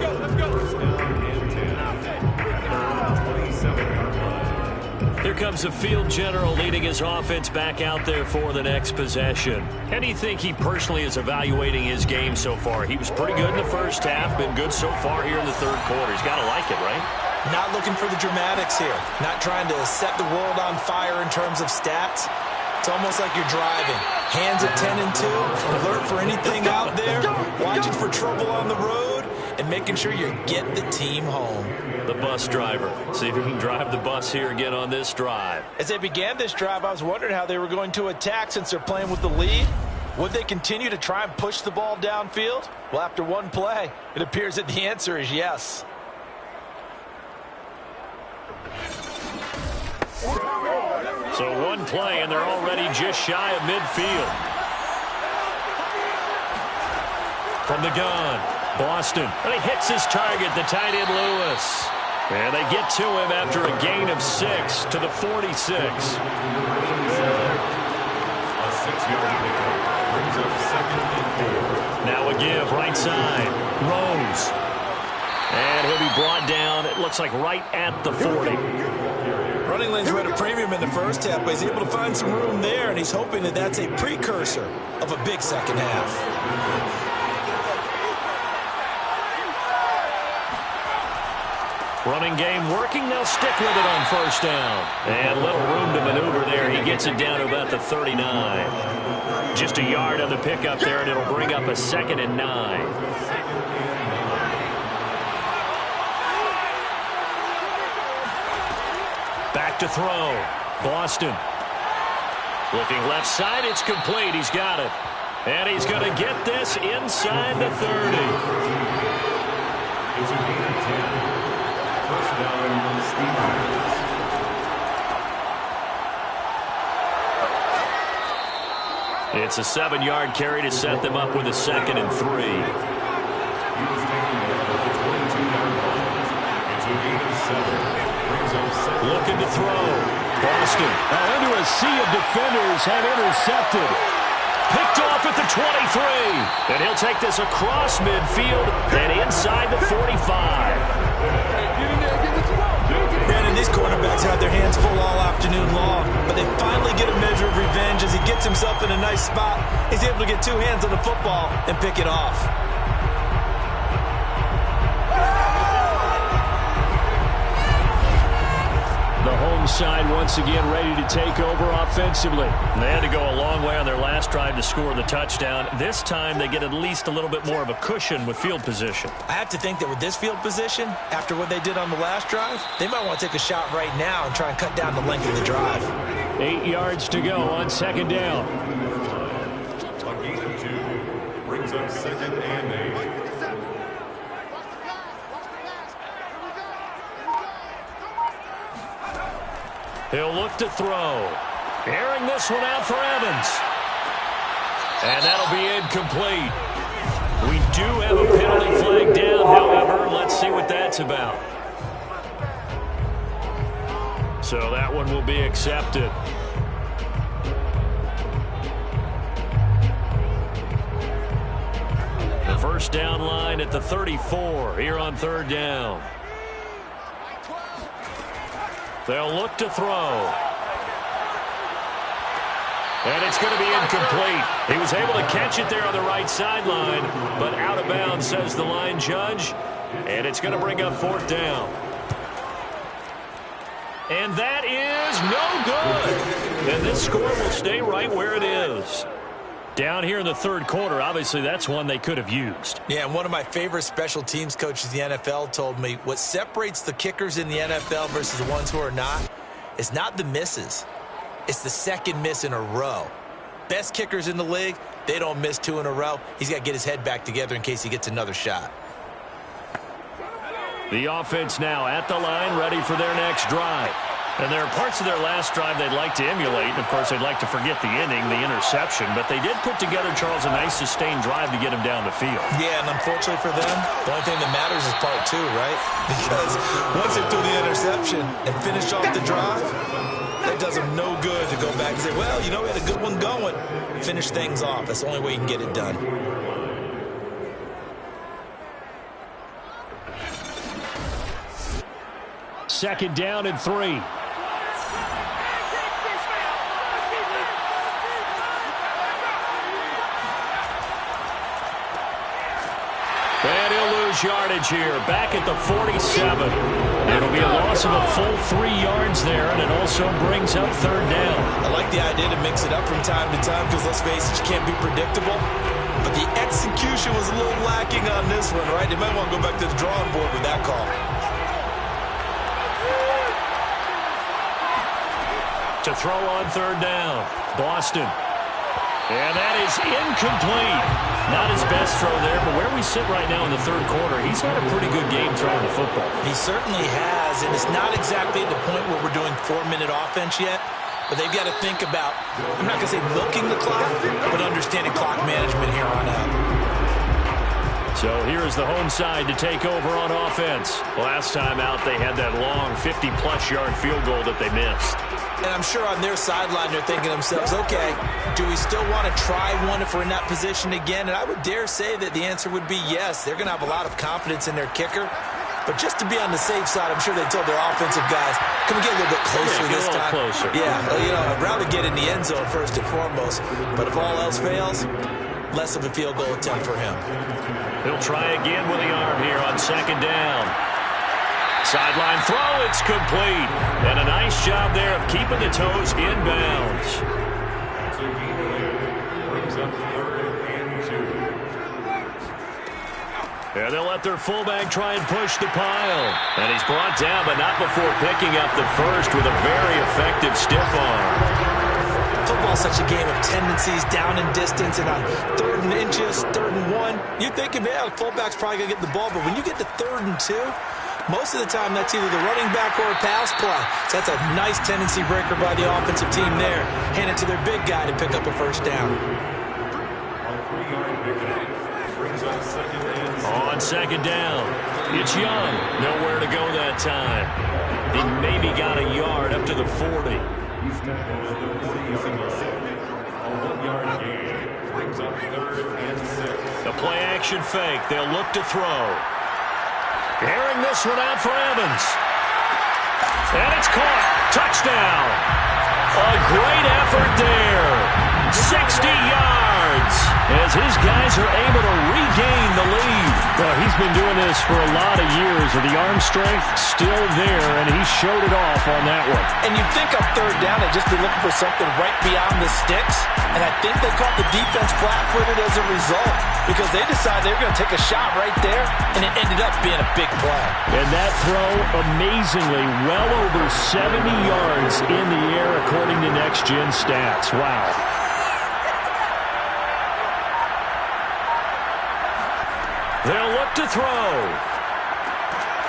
Here comes the field general leading his offense back out there for the next possession. How do you think he personally is evaluating his game so far? He was pretty good in the first half, been good so far here in the third quarter. He's got to like it, right? Not looking for the dramatics here. Not trying to set the world on fire in terms of stats. It's almost like you're driving. Hands at 10 and 2, alert for anything out there, watching for trouble on the road, and making sure you get the team home. The bus driver. See if he can drive the bus here again on this drive. As they began this drive, I was wondering how they were going to attack since they're playing with the lead. Would they continue to try and push the ball downfield? Well, after one play, it appears that the answer is yes. So one play, and they're already just shy of midfield. From the gun, Boston. And he hits his target, the tight end Lewis. And they get to him after a gain of 6 to the 46. A 6-yard pickup brings up 2nd and 4. Now a give, right side. Rose. And he'll be brought down, it looks like right at the 40. Running lanes were at a premium in the first half, but he's able to find some room there, and he's hoping that that's a precursor of a big second half. Running game working. They'll stick with it on first down. And little room to maneuver there. He gets it down to about the 39. Just a yard on the pickup there, and it'll bring up a 2nd and 9. Back to throw. Boston. Looking left side. It's complete. He's got it. And he's going to get this inside the 30. It's a gain of 10. First down, Steamers. It's a 7-yard carry to set them up with a 2nd and 3. He was taking it at the 22-yard line. It's a gain of 7. Brings up 2nd. Looking to throw. Boston. Now into a sea of defenders and intercepted. Picked off at the 23. And he'll take this across midfield and inside the 45. Brandon, these quarterbacks had their hands full all afternoon long, but they finally get a measure of revenge as he gets himself in a nice spot. He's able to get 2 hands on the football and pick it off. The home side once again ready to take over offensively. They had to go a long way on their last drive to score the touchdown. This time they get at least a little bit more of a cushion with field position. I have to think that with this field position, after what they did on the last drive, they might want to take a shot right now and try and cut down the length of the drive. 8 yards to go on 2nd down. A gain of 2 brings up 2nd and 8. He'll look to throw. Airing this one out for Evans. And that'll be incomplete. We do have a penalty flag down, however. Let's see what that's about. So that one will be accepted. The first down line at the 34 here on 3rd down. They'll look to throw. And it's going to be incomplete. He was able to catch it there on the right sideline, but out of bounds, says the line judge. And it's going to bring up 4th down. And that is no good. And this score will stay right where it is. Down here in the 3rd quarter, obviously that's one they could have used. Yeah, and one of my favorite special teams coaches in the NFL told me what separates the kickers in the NFL versus the ones who are not is not the misses. It's the 2nd miss in a row. Best kickers in the league, they don't miss 2 in a row. He's got to get his head back together in case he gets another shot. The offense now at the line, ready for their next drive. And there are parts of their last drive they'd like to emulate. And, of course, they'd like to forget the inning, the interception. But they did put together, Charles, a nice sustained drive to get him down the field. Yeah, and unfortunately for them, the only thing that matters is part 2, right? Because once they threw the interception and finished off the drive, It does them no good to go back and say, well, you know, we had a good one going. Finish things off. That's the only way you can get it done. Second down and 3. And he'll lose yardage here, back at the 47. It'll be a loss of a full 3 yards there, and it also brings up third down. I like the idea to mix it up from time to time because, let's face it, you can't be predictable. But the execution was a little lacking on this one, right? They might want to go back to the drawing board with that call. To throw on third down, Boston. And that is incomplete. Not his best throw there, but where we sit right now in the third quarter, he's had a pretty good game throwing the football. He certainly has, and it's not exactly at the point where we're doing 4-minute offense yet, but they've got to think about, I'm not going to say milking the clock, but understanding clock management here on out. So here's the home side to take over on offense. Last time out, they had that long 50-plus yard field goal that they missed. And I'm sure on their sideline they're thinking to themselves, okay, do we still want to try one if we're in that position again? And I would dare say that the answer would be yes. They're going to have a lot of confidence in their kicker. But just to be on the safe side, I'm sure they told their offensive guys, can we get a little bit closer this time? Closer. Yeah, well, you know, I'd rather get in the end zone first and foremost. But if all else fails, less of a field goal attempt for him. He'll try again with the arm here on second down. Sideline throw, it's complete. And a nice job there of keeping the toes in bounds. So brings up third and 2. And they'll let their fullback try and push the pile. And he's brought down, but not before picking up the first with a very effective stiff arm. Football's such a game of tendencies, down and distance, and on 3rd and inches, 3rd and 1. You think, yeah, the fullback's probably going to get the ball, but when you get to 3rd and 2, most of the time that's either the running back or a pass play. So that's a nice tendency breaker by the offensive team there. Hand it to their big guy to pick up a first down. On second down, it's Young. Nowhere to go that time. He maybe got a yard up to the 40. He's tackled at the 40-yard line. A 1-yard gain brings up third and 6. The play action fake. They'll look to throw. Airing this one out for Evans. And it's caught. Touchdown. A great effort there. 60 yards as his guys are able to regain the lead. Well, he's been doing this for a lot of years, with the arm strength still there, and he showed it off on that one. And you'd think on third down they'd just be looking for something right beyond the sticks, and I think they caught the defense flat-footed as a result because they decided they were going to take a shot right there, and it ended up being a big play. And that throw, amazingly, well over 70 yards in the air according to Next Gen Stats. Wow. They'll look to throw.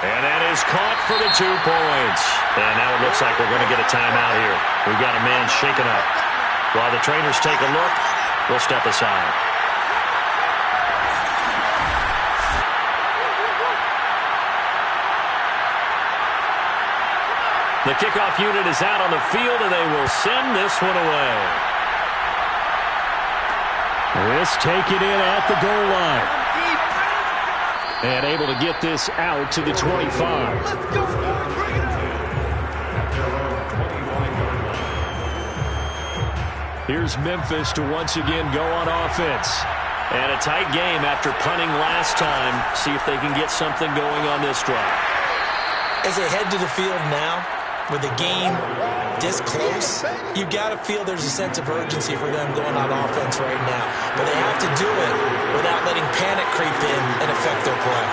And that is caught for the 2 points. And now it looks like we're going to get a timeout here. We've got a man shaken up. While the trainers take a look, we'll step aside. The kickoff unit is out on the field, and they will send this one away. This taken in at the goal line. And able to get this out to the 25. Here's Memphis to once again go on offense. And a tight game after punting last time. See if they can get something going on this drive. As they head to the field now, with the game this close, you've got to feel there's a sense of urgency for them going on offense right now. But they have to do it without letting panic creep in and affect their play.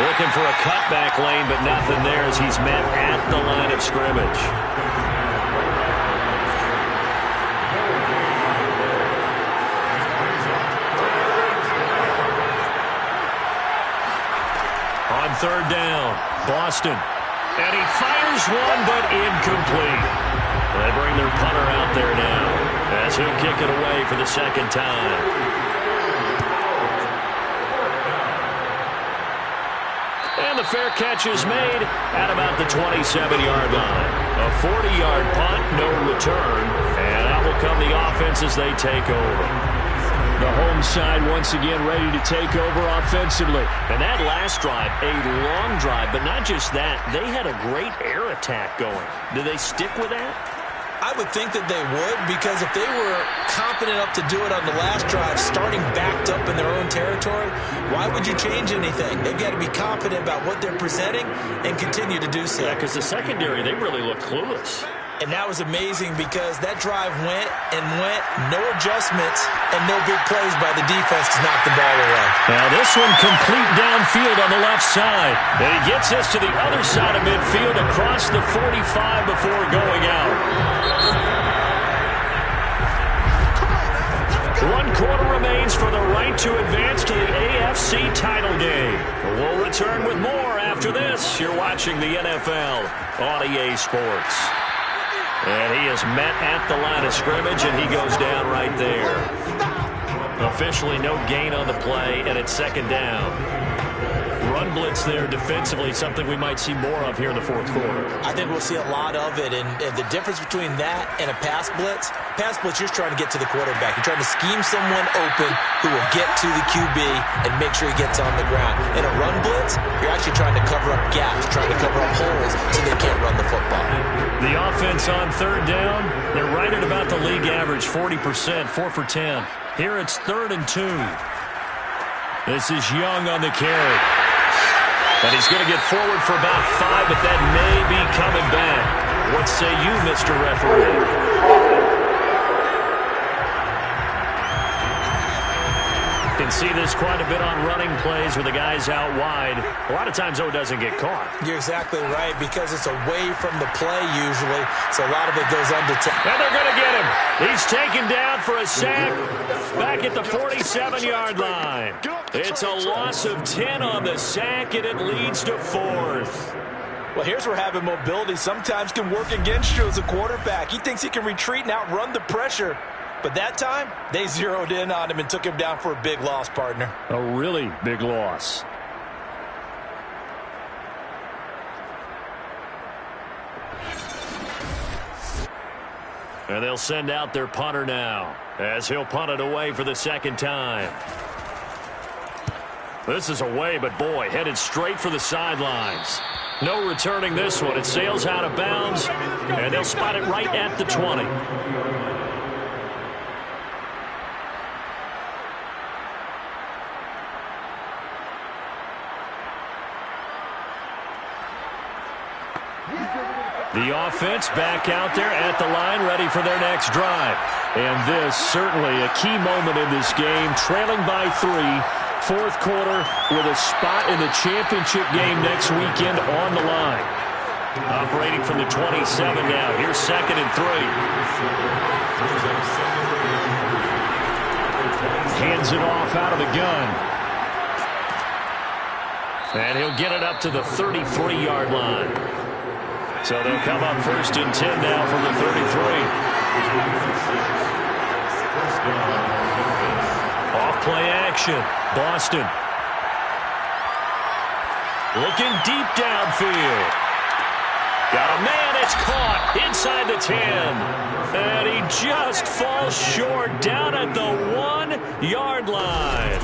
Looking for a cutback lane, but nothing there as he's met at the line of scrimmage. On third down, Boston. And he fires one, but incomplete. They bring their punter out there now as he'll kick it away for the second time. And the fair catch is made at about the 27-yard line. A 40-yard punt, no return. And out will come the offense as they take over. The home side once again ready to take over offensively. And that last drive, a long drive, but not just that. They had a great air attack going. Do they stick with that? I would think that they would, because if they were confident enough to do it on the last drive, starting backed up in their own territory, why would you change anything? They've got to be confident about what they're presenting and continue to do so. Yeah, because the secondary, they really look clueless. And that was amazing because that drive went and went, no adjustments and no big plays by the defense to knock the ball away. Now this one complete downfield on the left side. And he gets this to the other side of midfield across the 45 before going out. 1 quarter remains for the right to advance to the AFC title game. We'll return with more after this. You're watching the NFL on EA Sports. And he is met at the line of scrimmage, and he goes down right there. Officially no gain on the play, and it's second down. Run blitz there defensively, something we might see more of here in the fourth quarter. I think we'll see a lot of it, and the difference between that and a pass blitz, you're trying to get to the quarterback. You're trying to scheme someone open who will get to the QB and make sure he gets on the ground. In a run blitz, you're actually trying to cover up gaps, trying to cover up holes so they can't run the football. The offense on third down, they're right at about the league average, 40%, 4 for 10. Here it's 3rd and 2. This is Young on the carry. And he's going to get forward for about 5, but that may be coming back. What say you, Mr. Referee? Can see this quite a bit on running plays with the guys out wide. A lot of times, though, it doesn't get caught. You're exactly right, because it's away from the play usually, so a lot of it goes undetected. And they're going to get him. He's taken down for a sack back at the 47-yard line. It's a loss of 10 on the sack, and it leads to 4th. Well, here's where having mobility sometimes can work against you as a quarterback. He thinks he can retreat and outrun the pressure. But that time, they zeroed in on him and took him down for a big loss, partner. A really big loss. And they'll send out their punter now, as he'll punt it away for the second time. This is away, but boy, headed straight for the sidelines. No returning this one. It sails out of bounds, and they'll spot it right at the 20. The offense back out there at the line, ready for their next drive. And this certainly a key moment in this game, trailing by 3, fourth quarter, with a spot in the championship game next weekend on the line. Operating from the 27 now. Here's 2nd and 3. Hands it off out of the gun. And he'll get it up to the 33-yard line. So they'll come up 1st and 10 now from the 33. Off play action. Boston. Looking deep downfield. Got a man. It's caught inside the 10. And he just falls short down at the 1-yard line.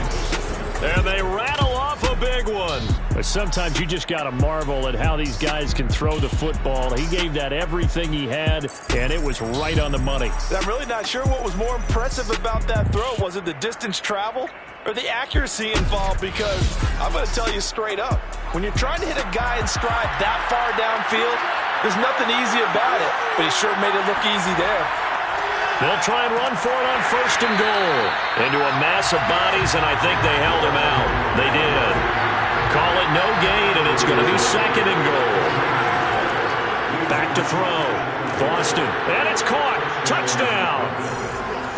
And they rattle off a big one. But sometimes you just got to marvel at how these guys can throw the football. He gave that everything he had, and it was right on the money. I'm really not sure what was more impressive about that throw. Was it the distance traveled or the accuracy involved? Because I'm going to tell you straight up, when you're trying to hit a guy in stride that far downfield, there's nothing easy about it. But he sure made it look easy there. They'll try and run for it on 1st and goal. Into a mass of bodies, and I think they held him out. They did. Call it no gain, and it's going to be 2nd and goal. Back to throw. Boston. And it's caught. Touchdown.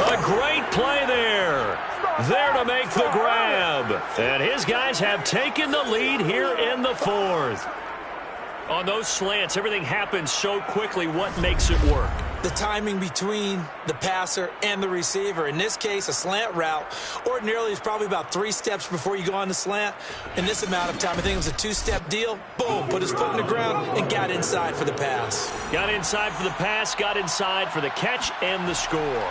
A great play there. There to make the grab. And his guys have taken the lead here in the 4th. On those slants, everything happens so quickly. What makes it work? the timing between the passer and the receiver. In this case, a slant route ordinarily is probably about 3 steps before you go on the slant. In this amount of time, I think it was a 2-step deal. Boom, put his foot in the ground and got inside for the pass. Got inside for the pass, got inside for the catch and the score.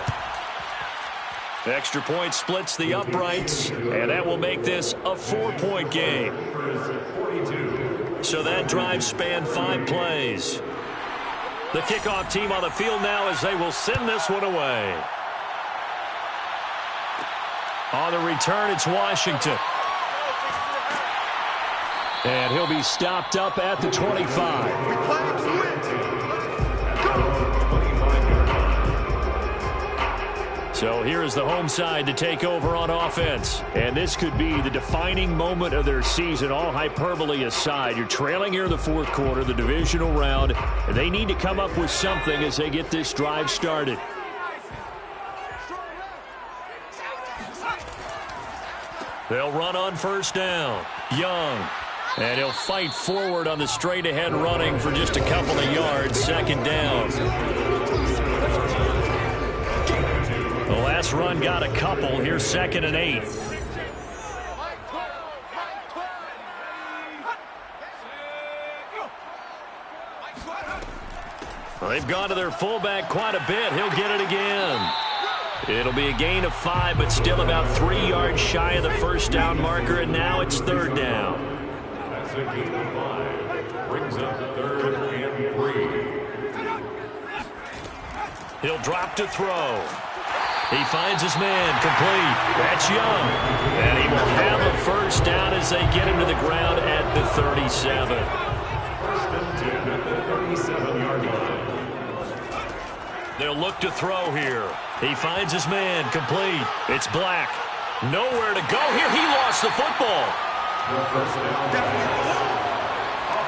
The extra point splits the uprights, and that will make this a 4-point game. So that drive spanned 5 plays. The kickoff team on the field now as they will send this one away. On the return, it's Washington. And he'll be stopped up at the 25. So here is the home side to take over on offense. And this could be the defining moment of their season, all hyperbole aside. You're trailing here in the 4th quarter, the divisional round. And they need to come up with something as they get this drive started. They'll run on first down. Young. And he'll fight forward on the straight-ahead running for just a couple of yards. 2nd down. The last run got a couple. Here's 2nd and 8. They've gone to their fullback quite a bit. He'll get it again. It'll be a gain of 5, but still about 3 yards shy of the first down marker, and now it's 3rd down. That's a gain of 5. Brings up 3rd and 3. He'll drop to throw. He finds his man, complete. That's Young. And he will have a first down as they get him to the ground at the 37. 1st and 10 at the 37-yard line. They'll look to throw here. He finds his man, complete. It's Black. Nowhere to go here. He lost the football.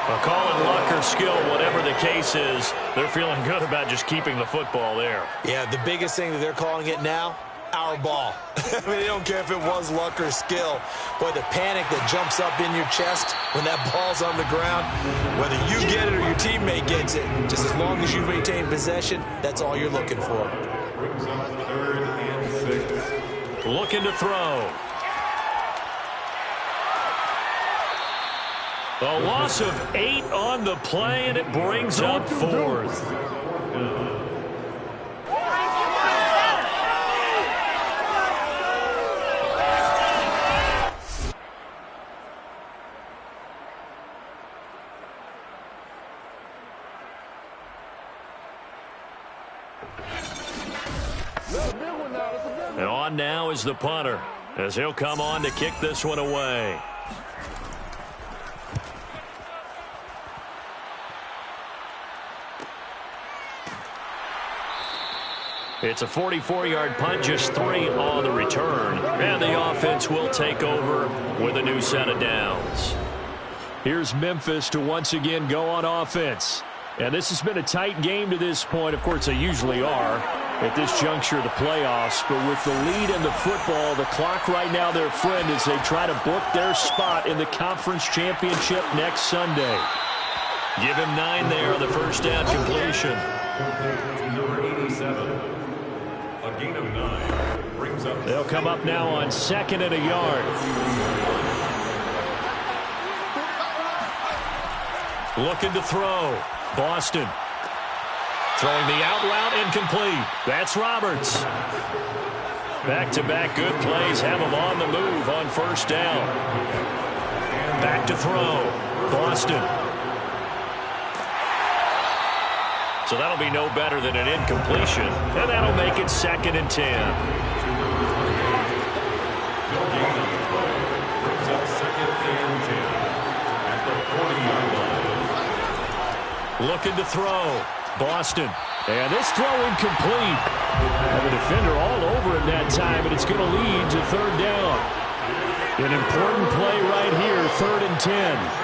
A call it luck or skill, whatever the case is, they're feeling good about just keeping the football there. Yeah, the biggest thing that they're calling it now, our ball. I mean, they don't care if it was luck or skill. Boy, the panic that jumps up in your chest when that ball's on the ground, whether you get it or your teammate gets it, just as long as you maintain possession, that's all you're looking for. Brings up 3rd and 6. Looking to throw. A loss of 8 on the play, and it brings up 4th. And on now is the punter, as he'll come on to kick this one away. It's a 44-yard punt, just 3 on the return. And the offense will take over with a new set of downs. Here's Memphis to once again go on offense. And this has been a tight game to this point. Of course, they usually are at this juncture of the playoffs. But with the lead in the football, the clock right now their friend as they try to book their spot in the conference championship next Sunday. Give him 9 there on the first down completion. Number 87. A gain of 9 brings up. They'll come up now on 2nd and a yard. Looking to throw. Boston. Throwing the out route incomplete. That's Roberts. Back-to-back good plays have him on the move on first down. Back to throw. Boston. So that'll be no better than an incompletion, and that'll make it 2nd and 10. Brings up 2nd and 10 at the 40-yard line. Looking to throw. Boston. And this throw incomplete. And the defender all over him that time, and it's going to lead to 3rd down. An important play right here, 3rd and 10.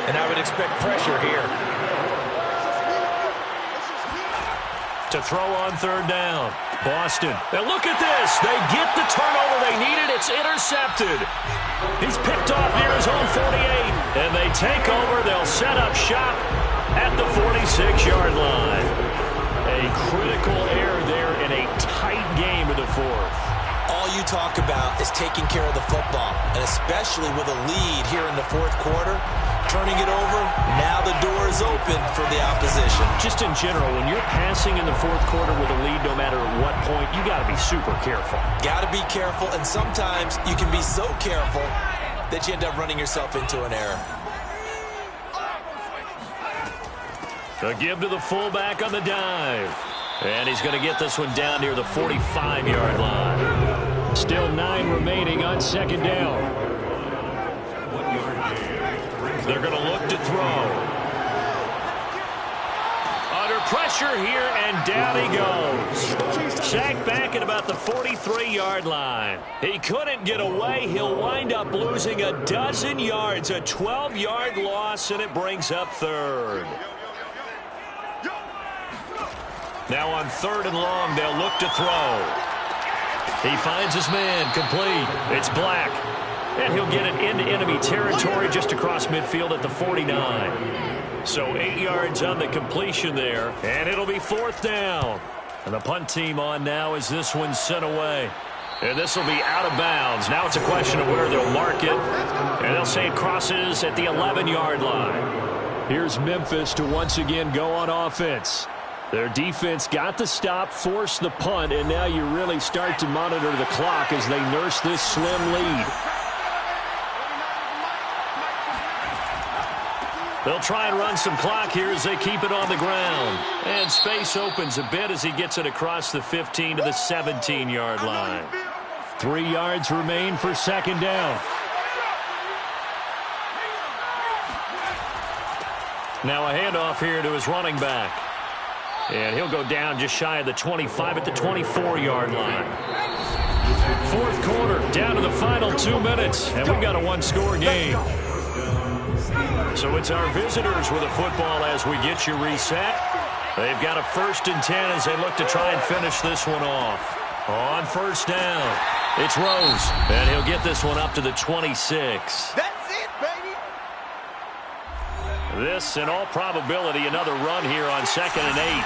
And I would expect pressure here. To throw on 3rd down. Boston. Now look at this. They get the turnover they needed. It's intercepted. He's picked off near his own 48. And they take over. They'll set up shop at the 46-yard line. A critical error there in a tight game of the fourth. All you talk about is taking care of the football, and especially with a lead here in the fourth quarter, turning it over, now the door is open for the opposition. Just in general, when you're passing in the fourth quarter with a lead, no matter what point, you got to be super careful. Got to be careful, and sometimes you can be so careful that you end up running yourself into an error. A give to the fullback on the dive. And he's going to get this one down near the 45-yard line. Still 9 remaining on second down. They're going to look to throw. Under pressure here, and down he goes. Sacked back at about the 43-yard line. He couldn't get away. He'll wind up losing a dozen yards, a 12-yard loss, and it brings up third. Now on third and long, they'll look to throw. He finds his man, complete. It's Black. And he'll get it into enemy territory just across midfield at the 49. So 8 yards on the completion there, and it'll be fourth down. And the punt team on now as this one's sent away. And this will be out of bounds. Now it's a question of where they'll mark it. And they'll say it crosses at the 11-yard line. Here's Memphis to once again go on offense. Their defense got the stop, forced the punt, and now you really start to monitor the clock as they nurse this slim lead. They'll try and run some clock here as they keep it on the ground. And space opens a bit as he gets it across the 15 to the 17-yard line. 3 yards remain for second down. Now a handoff here to his running back. And he'll go down just shy of the 25 at the 24-yard line. Fourth quarter, down to the final 2 minutes, and we've got a one-score game. So it's our visitors with the football as we get you reset. They've got a 1st and 10 as they look to try and finish this one off. On first down, it's Rose, and he'll get this one up to the 26. That's it, baby. This, in all probability, another run here on 2nd and 8.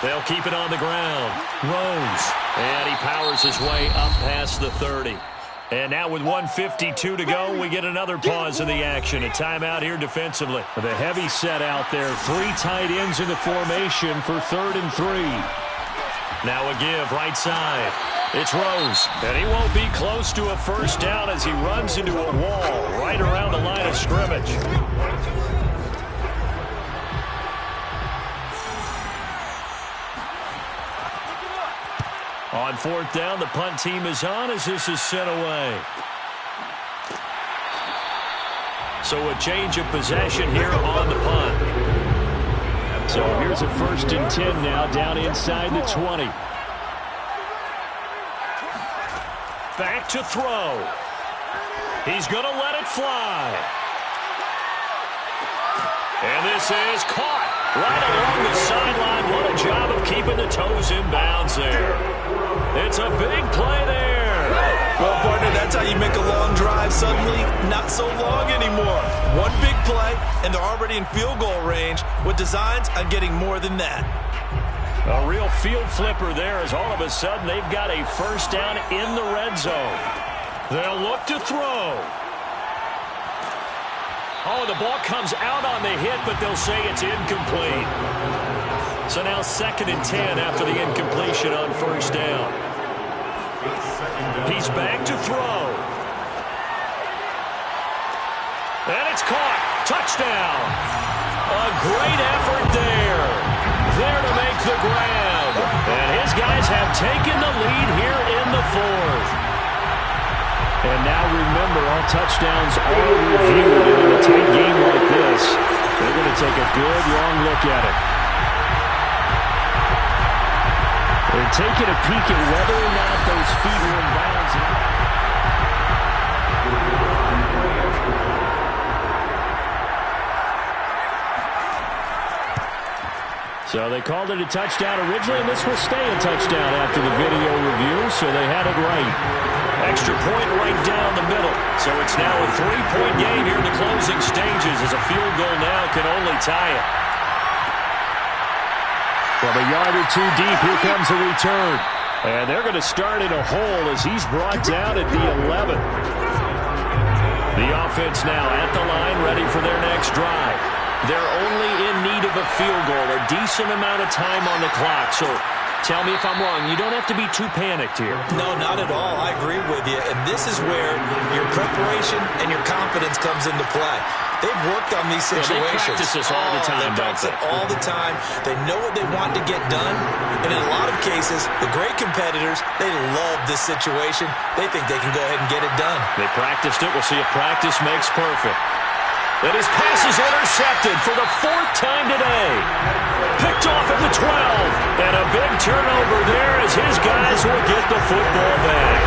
They'll keep it on the ground. Rose. And he powers his way up past the 30. And now with 1:52 to go, we get another pause in the action. A timeout here defensively. The heavy set out there. 3 tight ends in the formation for 3rd and 3. Now a give right side. It's Rose, and he won't be close to a first down as he runs into a wall right around the line of scrimmage. On 4th down, the punt team is on as this is sent away. So a change of possession here on the punt. So here's a 1st and 10 now down inside the 20. Back to throw. He's going to let it fly. And this is caught right along the sideline. What a job of keeping the toes in bounds there. It's a big play there. Well, partner, that's how you make a long drive suddenly not so long anymore. One big play, and they're already in field goal range with designs on getting more than that. A real field flipper there as all of a sudden they've got a first down in the red zone. They'll look to throw. Oh, the ball comes out on the hit, but they'll say it's incomplete. So now 2nd and 10 after the incompletion on first down. He's back to throw. And it's caught. Touchdown. A great effort there. There to make the grab. And his guys have taken the lead here in the 4th. And now remember, all touchdowns are reviewed. And in a tight game like this, they're going to take a good long look at it. They're taking a peek at whether or not those feet are in bounds. So they called it a touchdown originally, and this will stay a touchdown after the video review, so they had it right. Extra point right down the middle. So So it's now a 3-point game here in the closing stages as a field goal now can only tie it. From a yard or two deep, here comes a return. And they're going to start in a hole as he's brought down at the 11. The offense now at the line, ready for their next drive. They're only in need of a field goal, a decent amount of time on the clock. So tell me if I'm wrong. You don't have to be too panicked here. No, not at all. I agree with you. And this is where your preparation and your confidence comes into play. They've worked on these situations. They practice this all the time, They practice it all the time. They know what they want to get done. And in a lot of cases, the great competitors, they love this situation. They think they can go ahead and get it done. They practiced it. We'll see if practice makes perfect. And his pass is intercepted for the 4th time today. Picked off at the 12. And a big turnover there as his guys will get the football back.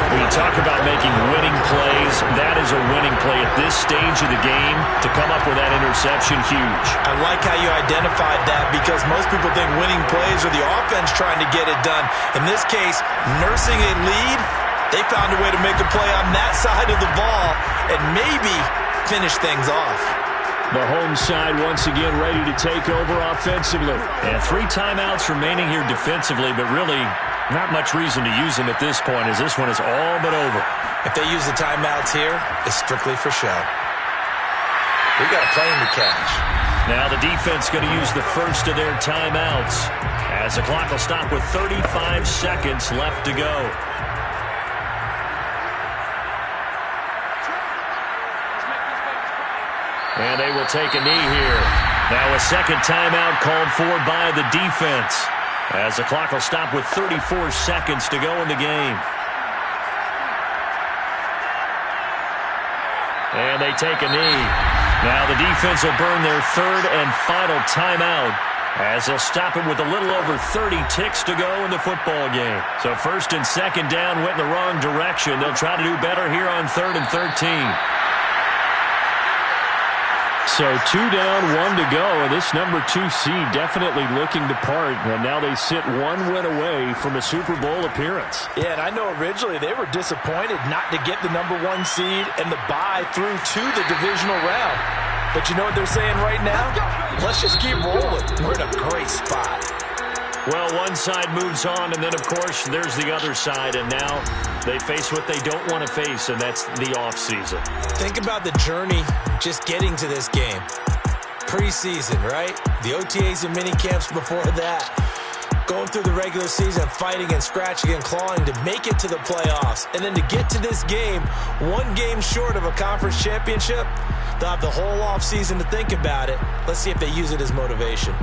When you talk about making winning plays, that is a winning play at this stage of the game. To come up with that interception, huge. I like how you identified that because most people think winning plays are the offense trying to get it done. In this case, nursing a lead, they found a way to make a play on that side of the ball and maybe finish things off. The home side once again ready to take over offensively. And 3 timeouts remaining here defensively, but really not much reason to use them at this point as this one is all but over. If they use the timeouts here, it's strictly for show. We got a plane to catch. Now the defense going to use the first of their timeouts as the clock will stop with 35 seconds left to go. And they will take a knee here. Now a second timeout called for by the defense as the clock will stop with 34 seconds to go in the game. And they take a knee. Now the defense will burn their 3rd and final timeout as they'll stop it with a little over 30 ticks to go in the football game. So 1st and 2nd down went in the wrong direction. They'll try to do better here on 3rd and 13. So 2 down, 1 to go, and this number 2 seed definitely looking to part, and now they sit 1 win away from a Super Bowl appearance. Yeah, and I know originally they were disappointed not to get the number 1 seed and the bye through to the divisional round. But you know what they're saying right now? Let's just keep rolling. We're in a great spot. Well, one side moves on, and then, of course, there's the other side, and now they face what they don't want to face, and that's the offseason. Think about the journey just getting to this game. Preseason, right? The OTAs and mini camps before that. Going through the regular season, fighting and scratching and clawing to make it to the playoffs. And then to get to this game, 1 game short of a conference championship, they'll have the whole offseason to think about it. Let's see if they use it as motivation.